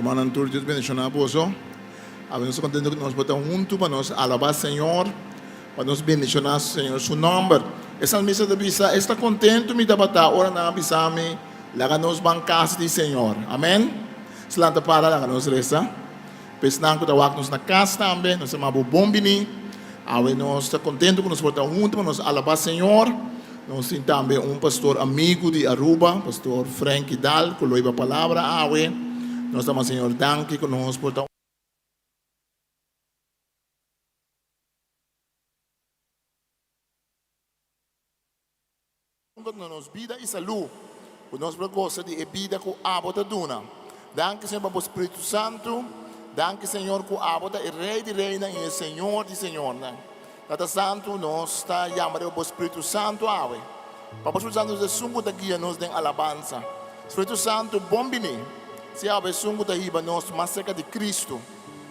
Hermano Antur, Dios bendicionar vos. Estamos contentos que nos botamos juntos para nos alabar Señor, para nos bendicionar Señor su nombre. Essa missa de visa está contento me dabata ora na bisame laga nos bancas di Señor. Amém. Selanta para laga nos resta. Pesnang ko tawag nos na casa também, nos mabu bombini. Awe nos está contento que nos botamos juntos para nos alabar Señor. Nós temos também pastor amigo de Aruba, pastor Frank Dal, que loiva a palavra, awe. Nós estamos, Senhor, danke que nos portamos. Nos vida e saúde, que nós gosta de vida com a bota duna. Danke, Senhor, para o Espírito Santo. Danke, Senhor, que a bota é rei de reina e é Senhor de Senhor. Tata Santo, nós está chamando o Espírito Santo, awe. Para o Espírito Santo, nós sungo da guia, nós tem alabança. Espírito Santo, bombini. Se há sungo da riba, nós mais cerca de Cristo.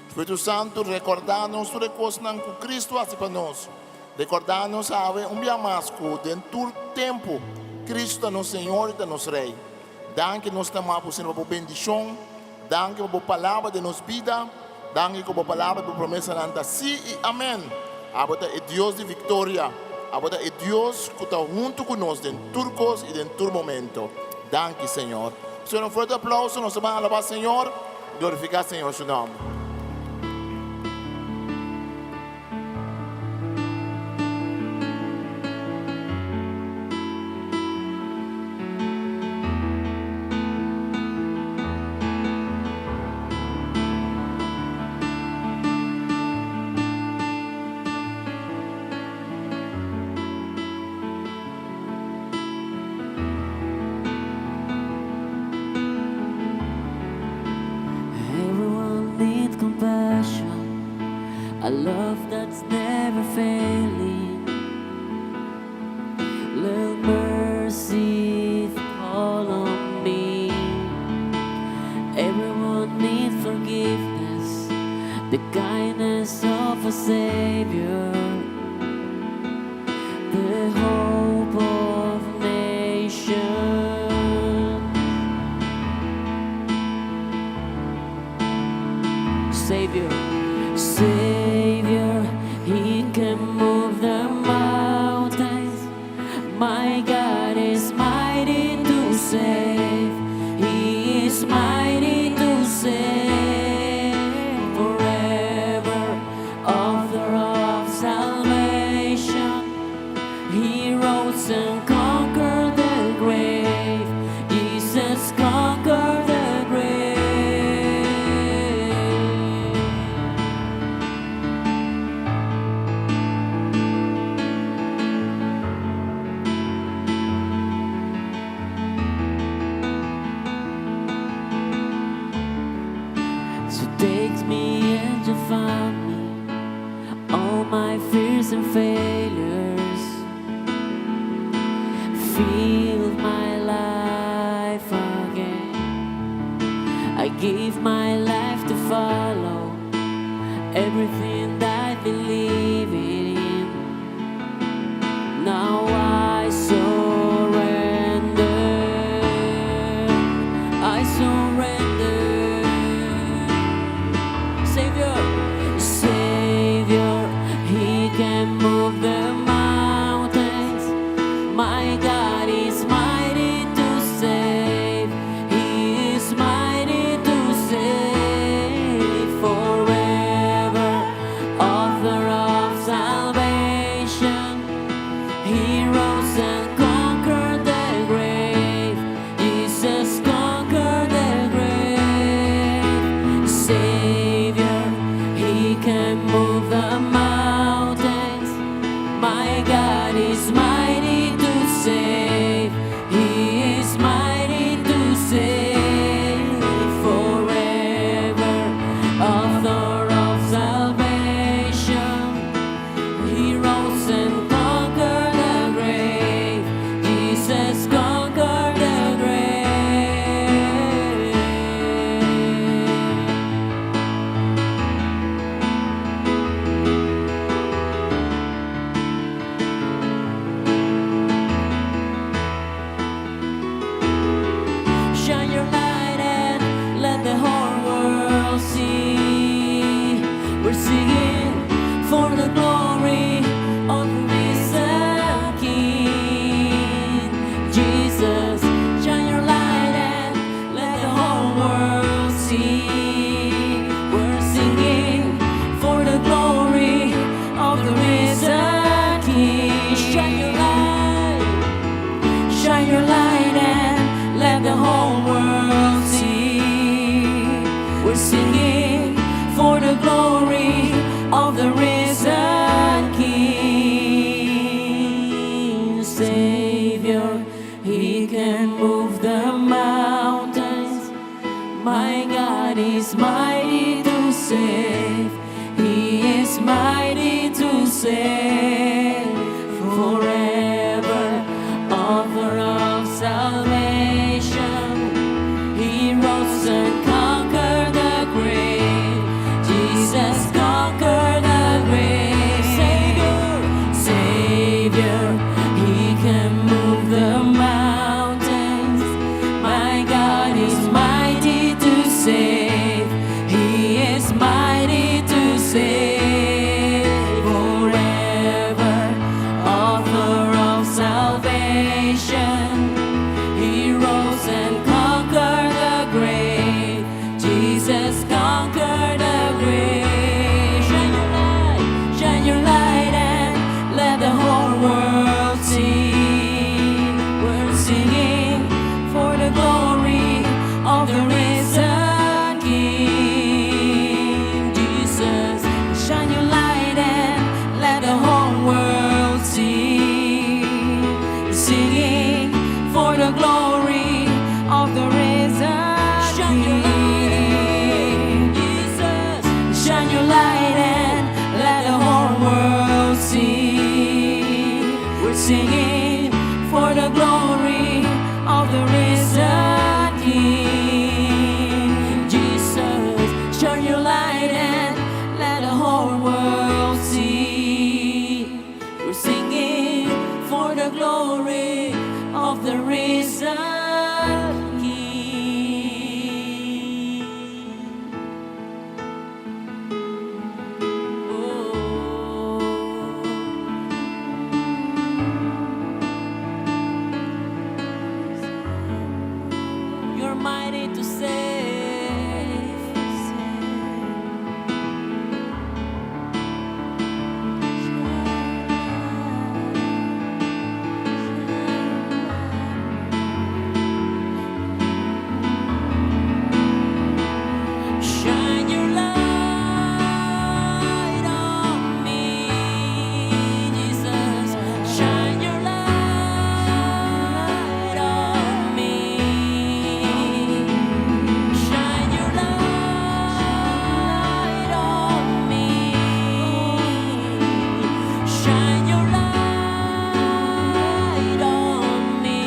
Espírito Santo, recordar-nos tudo que Cristo faz para nós. Recordar-nos, awe, dia mais, dentro do tempo, Cristo é nosso Senhor e é nosso Rei. Danke, nós estamos por ser uma bendição. Danke, por a palavra de nossa vida. Danke, por a palavra de promessa, sim e amém. Abota é Deus de vitória. Abota é Deus que está junto conosco em turcos e em todo momento. Danke, Senhor. Senhor, um forte aplauso. Nós vamos alabar, Senhor. Glorificar, Senhor, seu nome. A love that's never failing. Let mercy fall on me. Everyone needs forgiveness, the kindness of a Savior, the hope of nations. Savior, Savior, He can move the mountains. My God is mighty to save. He is mighty to save. Forever, author of salvation. He rose and conquered the grave. Jesus conquered the grave. So take me and you found me, all my fears and failures. Feel my life again. I give my life to follow everything that I believe in. Now I surrender. I surrender. Savior, Savior, He can move the mountains. My God is mighty to save. He is mighty to save. Forever, author of salvation. He rose and conquered the grave. Jesus conquered the grave. Savior, He can move the mountains. My God is mighty to save. He is mighty to save. Forever, author of salvation. He rose and conquered the grave. Jesus conquered the grave. We're singing for the glory of the risen King. Jesus, shine your light and let the whole world see. We're singing for the glory of the risen King. Shine your light and let the whole world see. We're singing for the glory of the risen King. Savior, He can move the mountains. My God is mighty to save. He is mighty to save. Forever, author of salvation. He rose and conquered the grave. Jesus conquered the grave. Savior, He can move the mountains. My God is mighty to save. He is mighty to save. Forever, author of salvation. He rose and conquered the grave. Jesus conquered the grave. Shine your light and let the whole world see. We're singing for the glory of the risen King. Jesus, shine your light and let the whole world see. We're singing for the glory of the risen King. Jesus, shine your light and let the whole world see. We're singing for the glory of the risen King. Jesus, shine your light and let the whole world see. We're singing for the glory of the risen King. Oh, you're mighty to save. Shine your light on me, Jesus. Shine your light on me. Shine your light on me. Shine your light on me.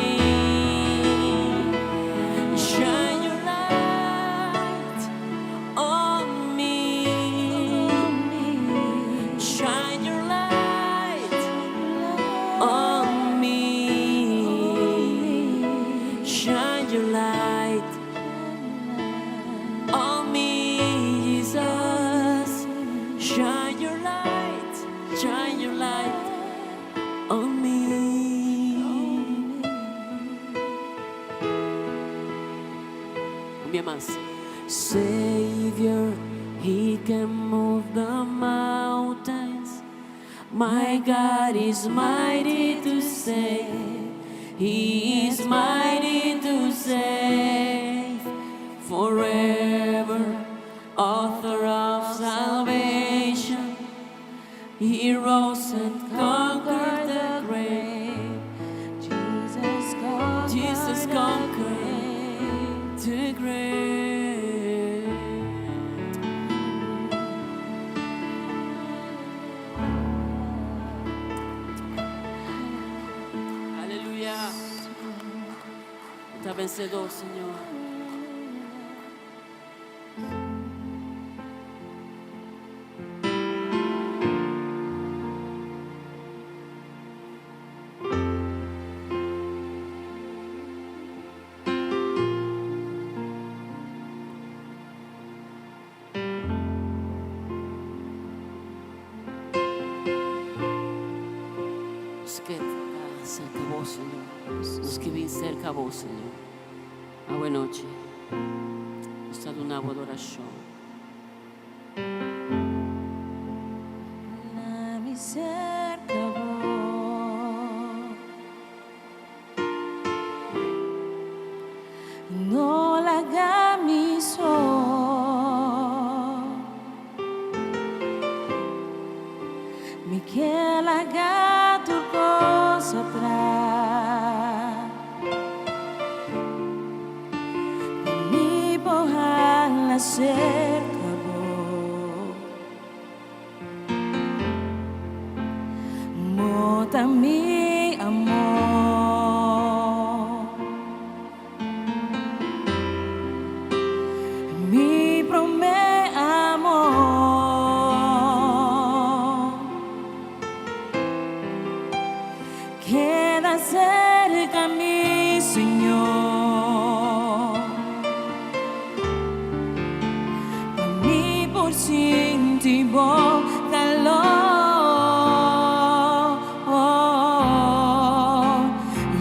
Shine your light on me. Shine your light on me. Shine your light on me, Jesus. Shine your light on me. Más. Savior, He can move the mountains. My God is mighty to save. He is mighty to save. Forever, author of salvation. He rose and conquered the grave. Jesus conquered the grave. Aleluya. Está vencedor, Señor. cerca a vos, Señor. Nos que vir cerca a vos, Señor. Agua noche. Está de una adoración. La mi cerca a vos. No la haga mi sol. Mi que la haga tu cosa atrás. Mi poja la cerca vos. Mota mi amor. Mi promé amor. Queda cerca mi Señor. A mí por sin ti voy calor.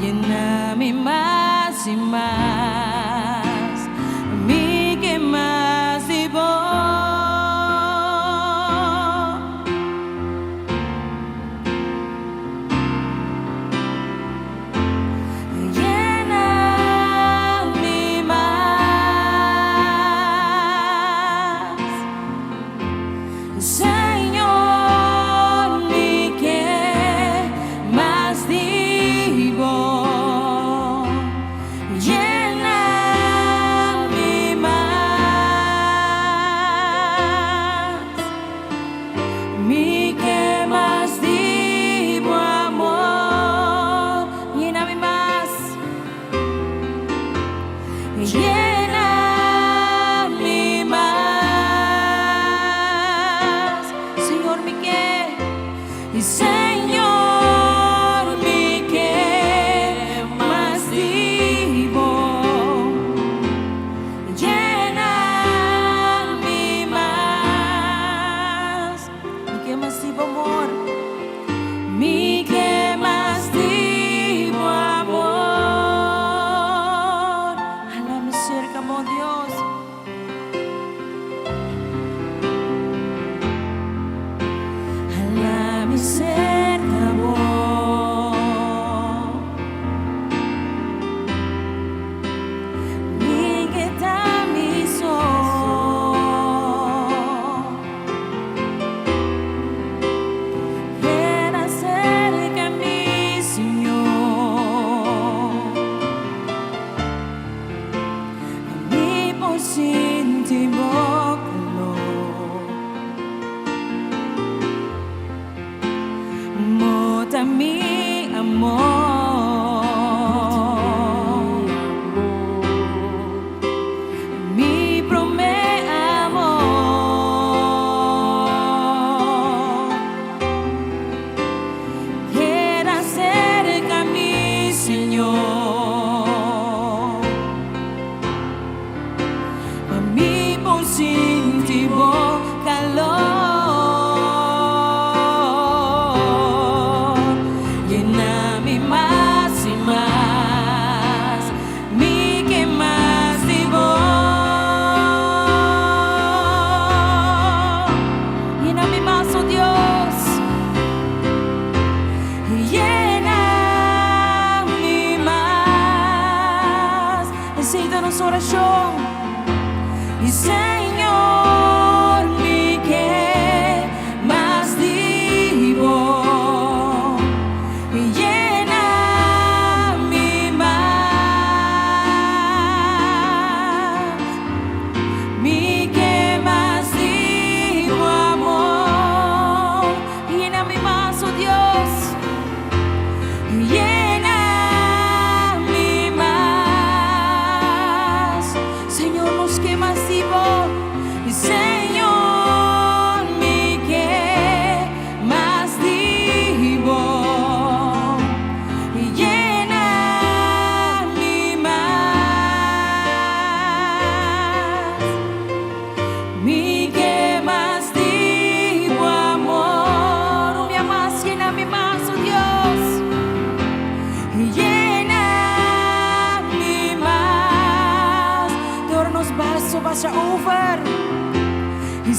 Lléname más y más. A mí que más y vos. Lléname más, Señor.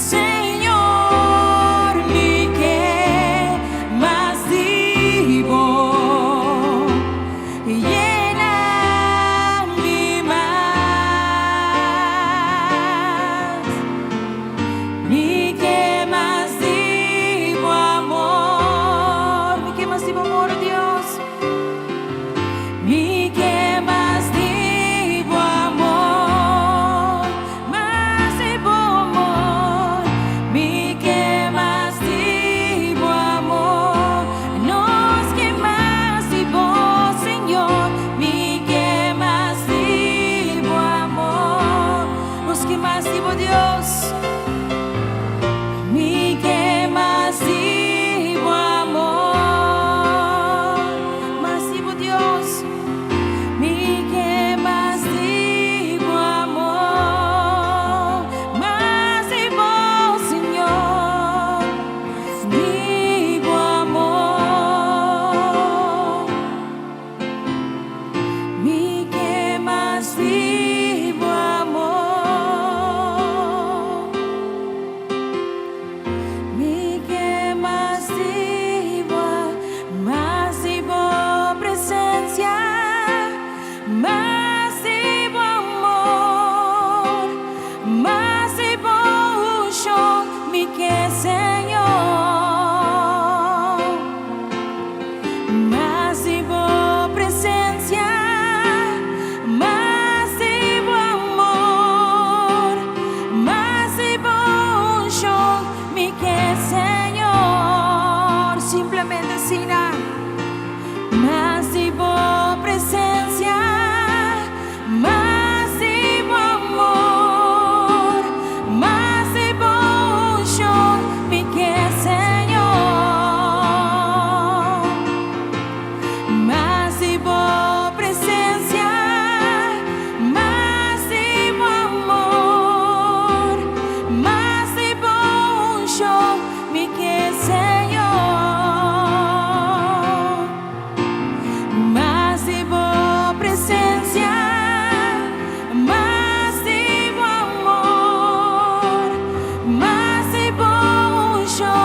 Señor, mi que más vivo, llena mi más, mi que más vivo amor, mi que más vivo amor, Dios, mi que más vivo amor, más vivo amor, mi que más vivo amor, nos que más vivo, Señor, mi que más vivo amor, nos que más vivo, Dios, mi que más vivo amor, más vivo, Dios, mi que más vivo amor, más vivo, Señor, vivo amor, mi que más vivo amor, mi que más vivo presencia, más vivo amor, más vivo yo, mi que Señor, más vivo presencia, más vivo amor, más vivo yo, mi que Señor, simplemente sin nada. Más vivo presencia, más vivo amor, más vivo yo, mi que Señor, más vivo presencia, más vivo amor, más vivo yo, mi que Señor. Más vivo presencia, más vivo amor, más vivo yo,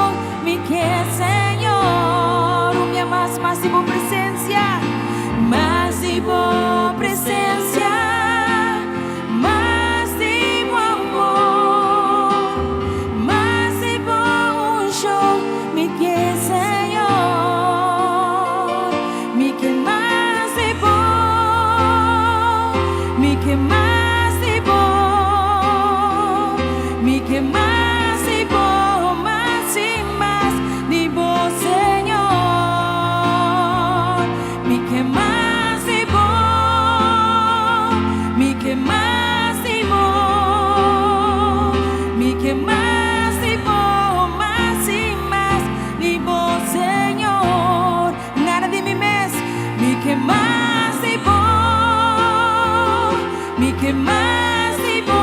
mi que Señor, más vivo presencia, más vivo presencia, más vivo amor, más vivo yo, mi que Señor, mi que más vivo, mi que más vivo, mi que más vivo, más y más vivo, Señor, mi que más vivo, mi que más vivo, mi que más vivo, más y más vivo, Señor, nada de mi mes, mi que más vivo, mi que más vivo,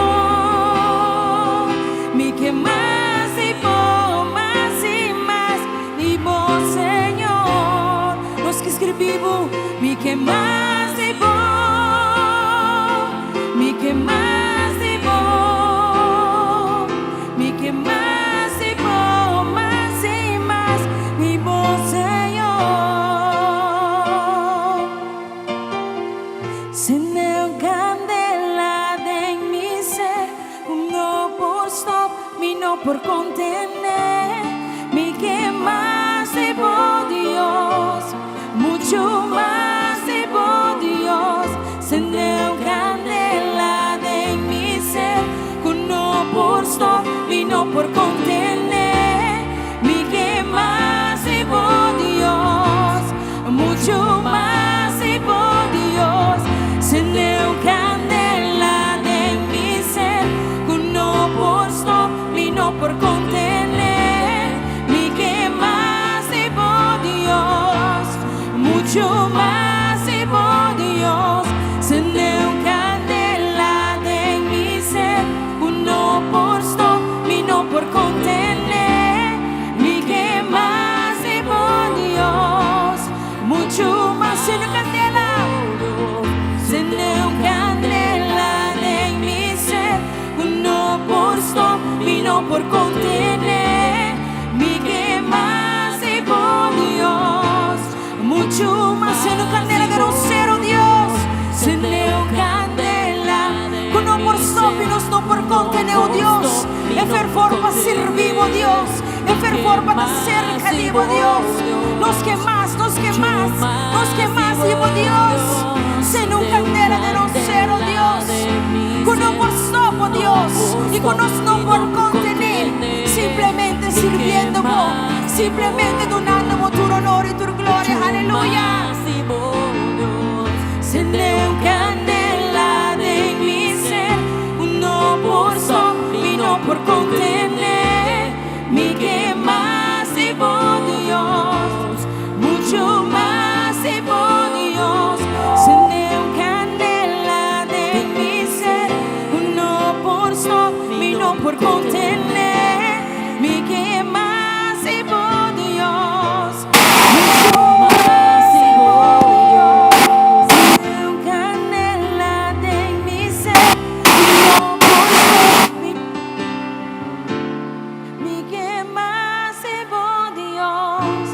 mi que más vivo, más y más vivo, Señor, los que escribo, mi que más vivo, mi que más vivo, mi que más vivo, más y más vivo, Señor. Sendeu candela de mi ser, no por stop, mi no por contener, mi que más vivo, Dios, mucho más vivo, Dios. Sendeu candela de mi ser, no por stop, mi no por contener, mi que más vivo, Dios, mucho más vivo, Dios. Sendeu candela de mi ser, no por stop, mi no por contener, mi que más vivo, Dios, mucho más vivo, Dios. Sendeu candela de mi ser, no por stop, mi no por contener, mi que más vivo, Dios, mucho más. Sendeu candela de mi ser, no por stop, mi no por contener. mucho más. Sendo candela de rosero, Dios. Sendo candela. Que não por sópinos, não por contener, oh Dios. É fer forma servir, oh Dios. É fer forma da cerca, digo Dios. Nos que más, oh Dios. Sendo candela de rosero, Dios. Que não por sopo, Dios. E que nos não por contener. Simplemente sirviendo, simplemente donando tu honor y tu gloria. Aleluya. Sendeu candela de mi ser, no por y no por contener. Mi que más y por Dios, mucho más y por Dios. Sendeu candela de mi ser, no por y no por contener. Mi que más y por Dios, mucho más y por Dios. Sendeu candela de mi ser, no por mi que más y por Dios,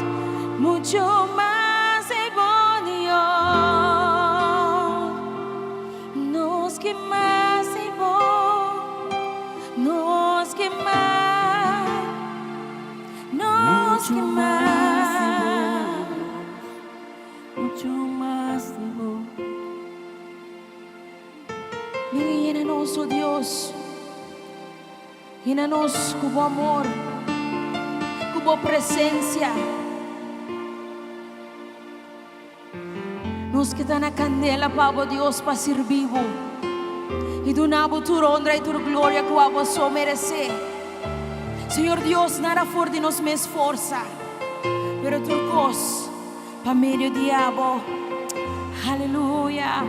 mucho más y por Dios. Nos que más y por, nos que más, nos que más, mucho más de vos. Venga, llénanos, oh Dios, llénanos con tu amor, con tu presencia. Nos que dan a candela, Pablo Dios, para ser vivo. Y donamos tu honra y tu gloria que vos merece. Señor Dios, nada fuera de nos me esforza, pero tu cos para medio diabo. Aleluya.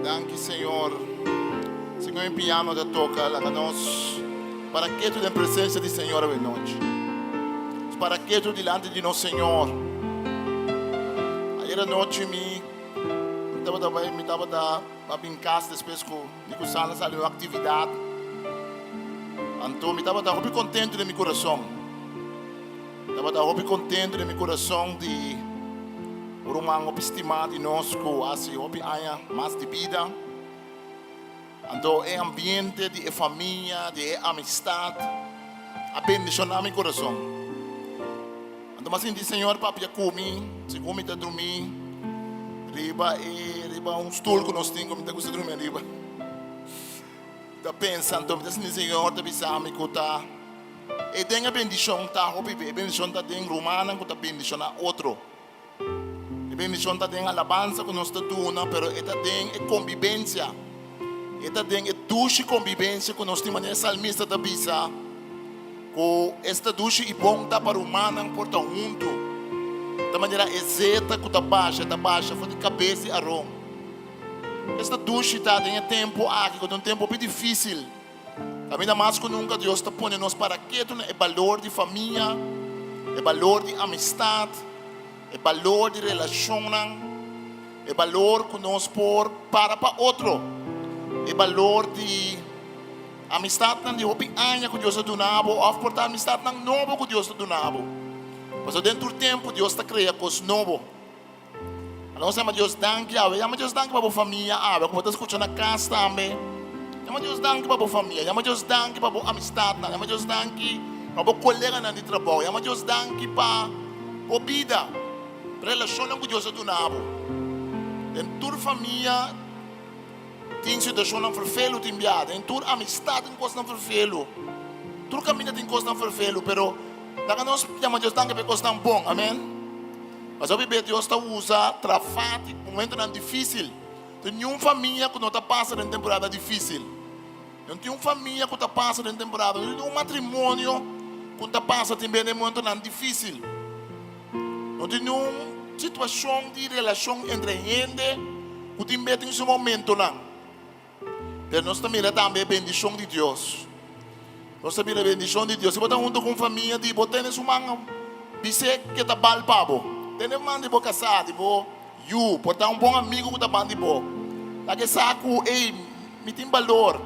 Danke, Senhor. Senhor, em piano da toca, lá nós. Para que tu na presença do Senhor hoje noite? Para que tu delante de nós, Senhor? Ayer à noite me estava da brincar depois que o Sala saiu uma atividade. Então me estava muito contente de meu coração. Estava muito contente de meu coração de uma estima de nós que assim há mais de vida. Então é ambiente de família, de amistade, a bendição no meu coração. Então mas assim, Senhor, papai, comi, se comi tá dormir, riba stoel que nós temos, como tá gostando de dormir riba. Tá pensando, então assim, Senhor, tá pensando que tá, e tem a bendição tá, hopi, a bendição tá tem romana, que tá bendição a outro. A bendição tá tem alabança que nós tá dando, pero esta tem a convivência. Esta tem a duche convivência que nós temos na salmista da bisa. Que esta duche e bom tá para o humano por tá junto. Da maneira exata que tá baixa, foi de cabeça e arrom. Esta duche tá tem tempo aqui, que é um tempo bem difícil. Ainda mais que nunca Deus está pondo nós para que é valor de família, é valor de amistade, é valor de relação, é valor que nós por para outro. E valor de amistade não de hopi anya que Deus está donando, ou portar amistade não novo que Deus está donando. Mas dentro do tempo Deus está criando coisas novas. Nós chamamos Deus danke, chamamos Deus danke para a família, como está escutando na casa também. Chamamos Deus danke para a família, chamamos Deus danke para a amistade, chamamos Deus danke para o colega de trabalho, chamamos Deus danke para a vida, para a relação que Deus está donando. Dentro da família tem situação não vervelo tem biada, em toda amistade tem coisa não vervelo, tudo caminho tem coisa não vervelo, pero daí nós chamamos Deus danke para coisa não bom, amém? Mas eu vejo Deus está usando trabalho em momento não difícil. Tem nenhuma família que não está passando em temporada difícil. Não tem uma família que está passando em temporada, não tem um matrimônio que está passando também em momento não difícil. Não tem nenhuma situação de relação entre gente que tem medo nesse momento não. Pero nós também também a bendição de Deus. Nós também a bendição de Deus. Se você está junto com a família, de botar nesse manga, dizer que está bal pabo. Tem um man de boa casado, de boa, portar um bom amigo que está bom de boa. Lagi saco, me tem valor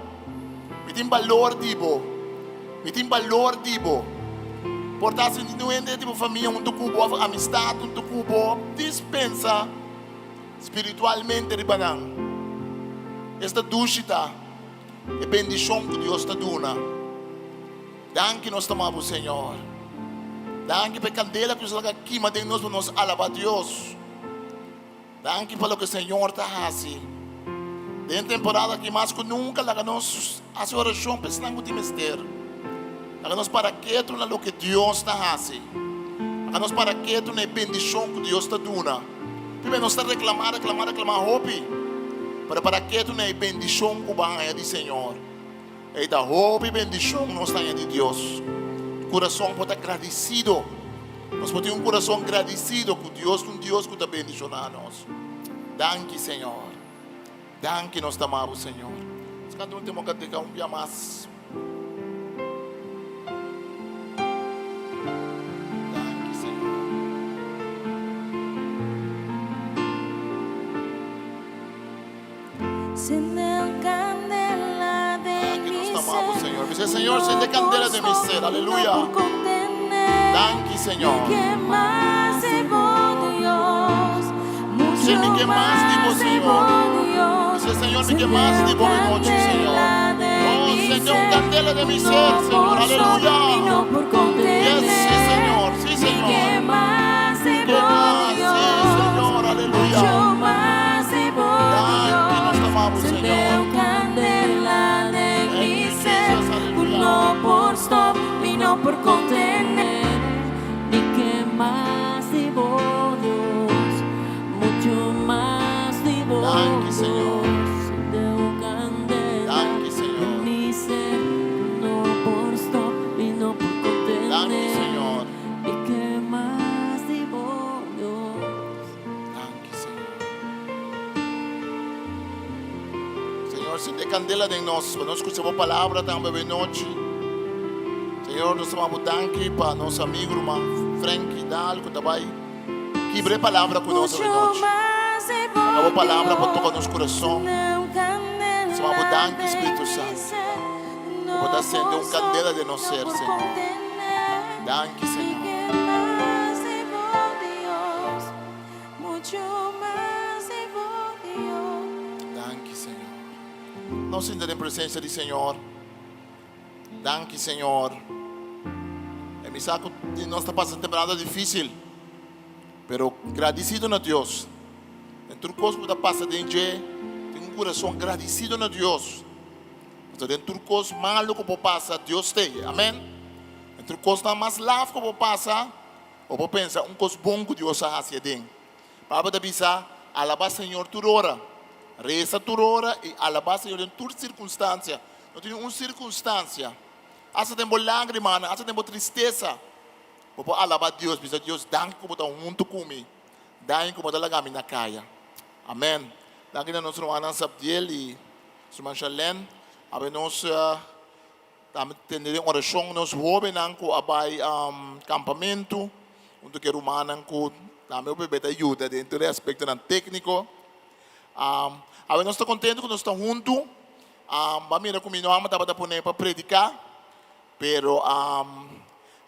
de boa, me tem valor de boa. Portanto, não é tipo família, um tucubo, amistade, um tucubo, dispensa espiritualmente ribanang. Esta dushita é bendição que Deus está dando. Danke nós tomamos, Senhor. Danke pela candela que você aqui, mas nós vamos alabar Deus. Danke pelo que o Senhor está fazendo. Dentro da temporada que mais que nunca, nós a sua oração pensando no mistério. Nós para que tu na que Deus está fazendo. Nós para que tu na bendição que Deus está dando. Primeiro nós está reclamar, hope. Para que tu na bendição que vai de Senhor. E da hope e bendição nós está de Deus. Coração pode estar agradecido. Nós podemos ter um coração agradecido com Deus que está bendicionando nós. Danke, Senhor. Danke, nós amamos, Senhor. Cada um tem uma cadeira um dia mais. Danke, Senhor. Acende candela de Danke, mi nós ser. amamos, Senhor. Dice, Senhor, acende candela de mi ser. Aleluya. Danke, Senhor. Que más debo Dios, mucho Sim, me que mais debo, Senhor. Dios. Dice, Senhor, me que mais debo de noche, Senhor. Oh, acende un candela de mi ser, Senhor. Aleluya. Yes, sí, Señor. Sí, Señor. Que más Que debo más, sí, Dios, Señor. Aleluya. mucho más debo Danke, nós Dios. amamos, Senhor. Acende candela de Thank mi you, ser, Jesus. Aleluya. no por stop y no por contener. Ni que más debo Dios, mucho más debo Danke, Señor. Dios. De un candela Danke, Señor. de mi ser, no por stop y no por contener. Danke, Señor. Ni que más debo Dios. Danke, Senhor. Senhor, acende candela de nós. Para nós escutar a palavra também noite. Senhor, nós amamos danke para nosso amigo, irmão Frank Dal, que está aí. Que abre a palavra com nós hoje noite. más debo A palavra para Dios. tocar nosso coração. Se Vamos dar danke, Espírito Santo. Vamos dar acender um candela de nosso ser, Senhor. Danke, Senhor. Danke, Senhor. Nós ainda em presença do Senhor. Danke, Senhor. É me saco de nós está passando temporada difícil. Pero agradecido a Deus. Em tudo coisa que passa dentro, tem um coração agradecido a Deus. Então, em tudo coisa malo que passa, Deus tem. Amém? Em tudo coisa mais leve que passa, ou pensa um coisa bom que Deus faz dentro. Para da bisa, alabar Senhor toda hora. Reza toda hora e alabar Senhor em toda circunstância. Não tem uma circunstância. Asa tempo lágrima, asa tempo tristeza. Vou alabar Deus, bisa Deus, danke como está junto comigo. Danke como está lá na caia. Amém. Danke na nosso irmão Sabdiel e sua Chalene. Abe nós temos uma oração, nós vamos com abai campamento, onde que rumanan ko, também o bebê ajuda dentro do aspecto técnico. Abe nós estamos contentes que nós estamos juntos. Vamos ir comigo, vamos estar para predicar. Pero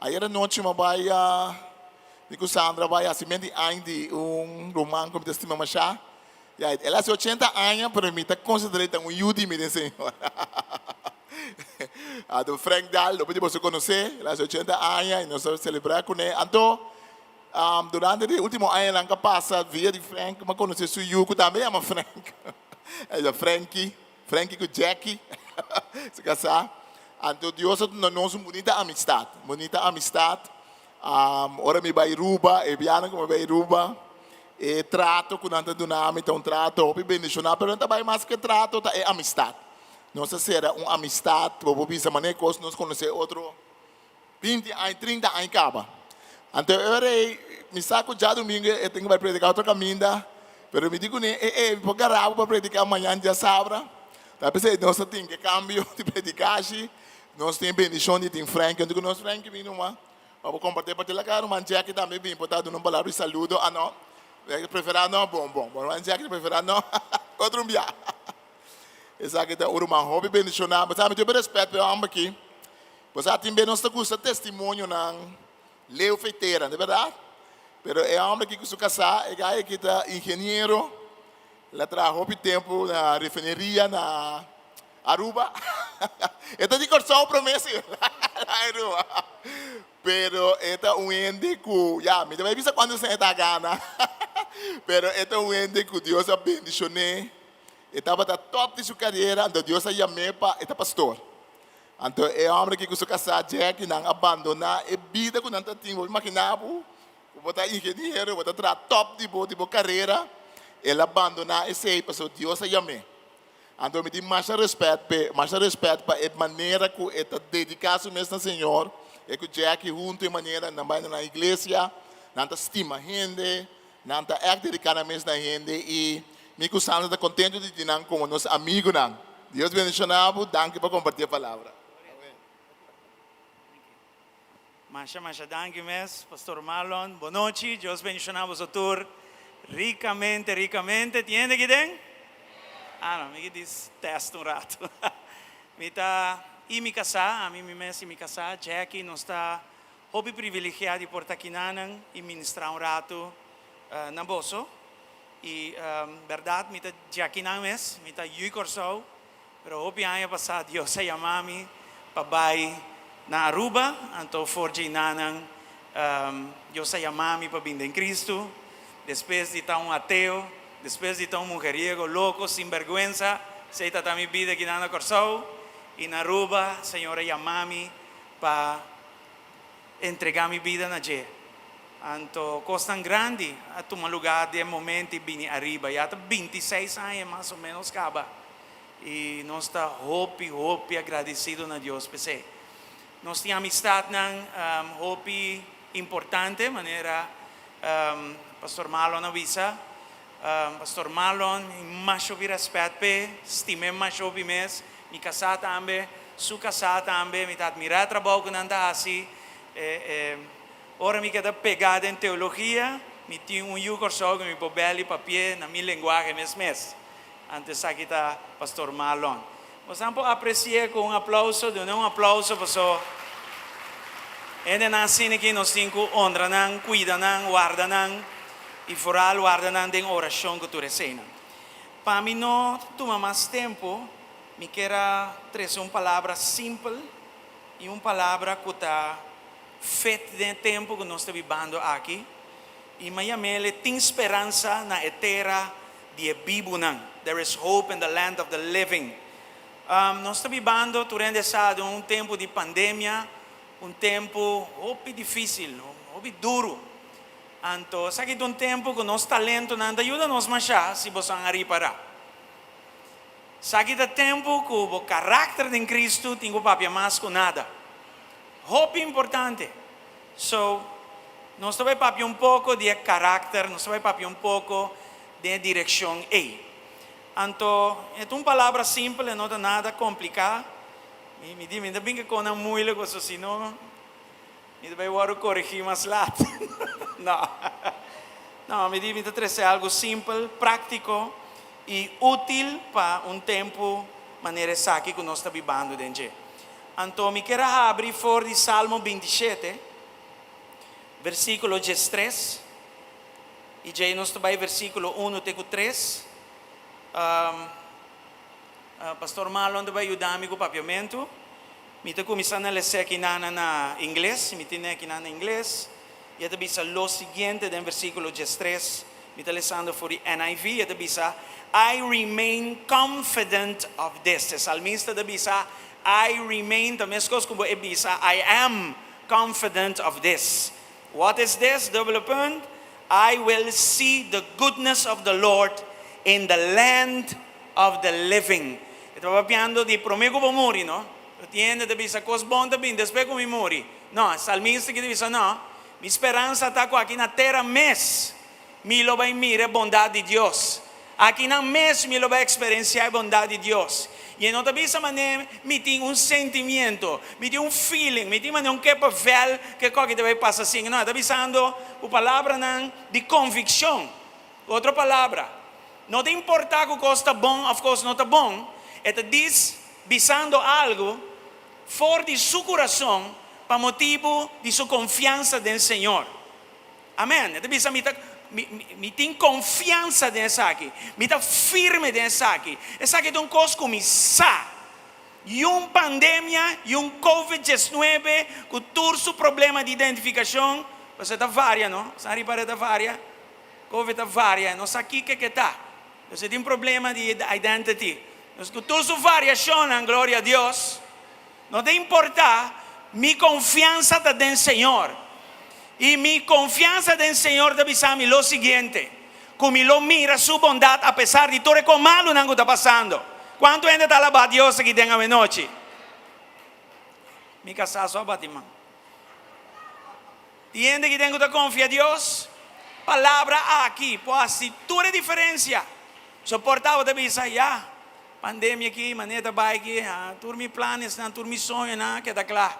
ayer à noite eu vai digo Sandra vai assimenti ainda romano como testemunho machá. Ela se 80 anos para mim está considerada um judi me Senhor. A do Frank Dal, lo pedi você conhecer, ela se 80 anos e nós vamos celebrar com ele. Então, durante o último ano que passa, via de Frank, eu conheci o Yuko também, é uma Frank. É Frankie com Jackie, se casar. Então, Deus nos bonita amistade. Ora me vai ruba, e biana como vai ruba. E trato com nada do nome, então trato, ou bendicionar, mas não vai mais que trato, é amistade. Nossa será uma amistade, vou pensar maneira que nós conhecemos outro 20 anos, 30 anos acaba. Então eu me saco já domingo, eu tenho que predicar outra caminho, mas me digo vou gravar para predicar amanhã dia sábado. Tá pensando, nós temos que cambio de predicar, nós temos bendição de Frank, eu digo nós Frank vem uma, vou compartilhar para lá cara, mas já que também vem botar do nome palavra saludo, não. Preferar não, bom. Mas já que preferar não, outro dia. Exato, então, o irmão hobby bendicionar, mas sabe, eu respeito, eu amo aqui. Você tem bem nosso curso testemunho, Leo feiteira, não é verdade? Pero é homem que se casar, é que está engenheiro, ele trabalhou por tempo na refineria, na Aruba. Então, de coração, promessa, na Aruba. Pero, é um ende que, já, me deve avisar quando você está gana. Pero, é um ende que Deus abençoe. Estava top de sua carreira, então Deus a chamou para pastor. Então, é homem que se casar, Jack, não abandonar, é vida que não tem, vou imaginar, botar engenheiro, botar top de carreira, ele abandonar esse aí, pastor, Deus a chamou. Então, me dê mais respeito para a maneira que ele dedica-se mesmo ao Senhor, é que Jack junto de maneira na igreja, não estima a gente, não está dedicado mesmo a gente e me gostamos está contente de ter como nosso amigo. Deus bendicione, danke por compartilhar a palavra. Masha, danke mes, Pastor Marlon. Boa noite, Deus bendicione o tour ricamente. Tiene que den? Não, me diz teste rato. Mi casa, a mim mes mi casa, Jackie nos está hobby privilegiado de portar aqui e ministrar rato na bolso. E verdade, me tá Jackie não mes, me tá corso, pero hobby ano passado Deus se chamou para vai na Aruba, então forje nanang Deus se chamou para vir em Cristo, depois de estar ateu, depois de estar mujeriego, louco, sem vergüenza, se está também vida aqui na corso. E na Aruba, Senhor, chamou para entregar minha vida na Jé. Então, coisa tão grande, a tomar lugar de momento e vir arriba. Já está 26 anos, mais ou menos, acaba. E nós estamos hope agradecidos a Deus. Nós temos amistade, hope importante, maneira, Pastor Marlon avisa. Pastor Marlon, mais respeito, estima mais mes. Mi casa também, sua casa também, me admirar o trabalho que anda assim. Ora me queda pegada em teologia, me tinha curso que me pobeli papel na minha linguagem mesmo. Antes aqui está Pastor Marlon. Mas vamos apreciar com aplauso, de um aplauso para ele nasce aqui nós temos honra, cuida, guarda, e foral guarda em oração que tu recebes. Para mim não toma mais tempo. Me quero trazer uma palavra simples e uma palavra que está feita de tempo que nós estamos vivendo aqui. E Miami tem esperança na terra de vivo. There is hope in the land of the living. Nós estamos vivendo durante um tempo de pandemia, um tempo difícil, duro. Então, sabe que um tempo que nosso talento não ajuda nos mais se você não reparar. Sabe que tempo que o caráter de Cristo tem que papel mais com nada. Hope importante. So, nós também papel pouco de caráter, nós também papel pouco de direção. Então, é uma palavra simples, não é nada complicado. Me diz, ainda bem que com uma mulher, se não, me deve corrigir mais lá. Não, me diz, me trazer algo simples, prático. E útil para tempo, maneira aqui que nós estamos vivendo dentro. Então, me quero abrir fora de Salmo 27, versículo 13. E já nós estamos no versículo 1 até 3. Pastor Marlon vai ajudar-me com o papiamento. Me estou começando a ler aqui na inglês. Me tenho aqui na inglês. E eu diz o seguinte, no versículo 13. Me estou lendo for the NIV. Eu diz I remain confident of this. O salmista diz, I remain, I am confident of this. What is this? Double point. I will see the goodness of the Lord in the land of the living. Ito papiando di promego po muri, no? Tiende dice, cos bon da bin, después mi muri. No, salmista que dice, no, mi speranza está aqui na terra mes. Mi lo vai mire bondade de Deus. Aqui na mes me lo vai experienciar bondade de Deus. E em outra maneira, me tem sentimento, me tem feeling, me tem um que papel que qualquer deve passar assim. Não, está pensando a palavra de convicção. Outra palavra. Não tem importar que o coisa está bom, of course não está bom. Está diz, visando algo, fora de seu coração, para motivo de su confianza del Señor. Amén. Ito bisa mi tem confiança nessa aqui. Mi tá firme nessa aqui. Essa aqui é um coisa como e uma pandemia e um Covid-19 com todo o problema de identificação. Você está varia, não? Você para está varia. Covid está varia. Não sabe o que está. Você tem problema de identity. Com toda a variação, glória a Deus. Não tem importar. Mi confiança está no Senhor. Y mi confianza en el Señor debe ser lo siguiente: como lo mira su bondad a pesar de todo lo malo que está pasando. ¿Cuánto gente está alabando a Dios aquí tenga noche? Mi casa só batimán. ¿Tiende que tengo que confiar a Dios? Palabra aquí, pues así toda la diferencia. Soportaba debe ser ya. Pandemia aquí, maneta va aquí, todos mis planes, todos mis sueños, que está claro.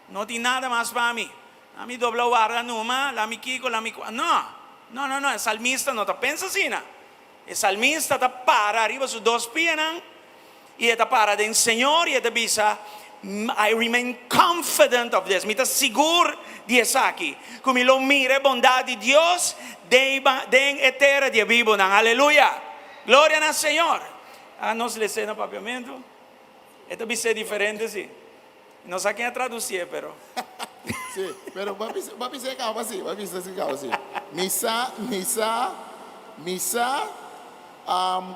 No tiene nada más para mí. A mí dobla guarda numa, la mi kiko, la mi... No, el salmista no está pensa así, ¿no? El salmista está para arriba sus dos pies, ¿no? Y está para del Señor y está bisa, I remain confident of this. Me está seguro de eso aquí. Como lo mire bondad de Dios, den eterna de vivo, ¿no? Aleluya. Gloria al Señor. No se le cena papiamento. Esto bisa diferente, sí. No sé quién traducir, pero... Sí, pero va a pisar calma assim, vai pisar calma assim. Misa,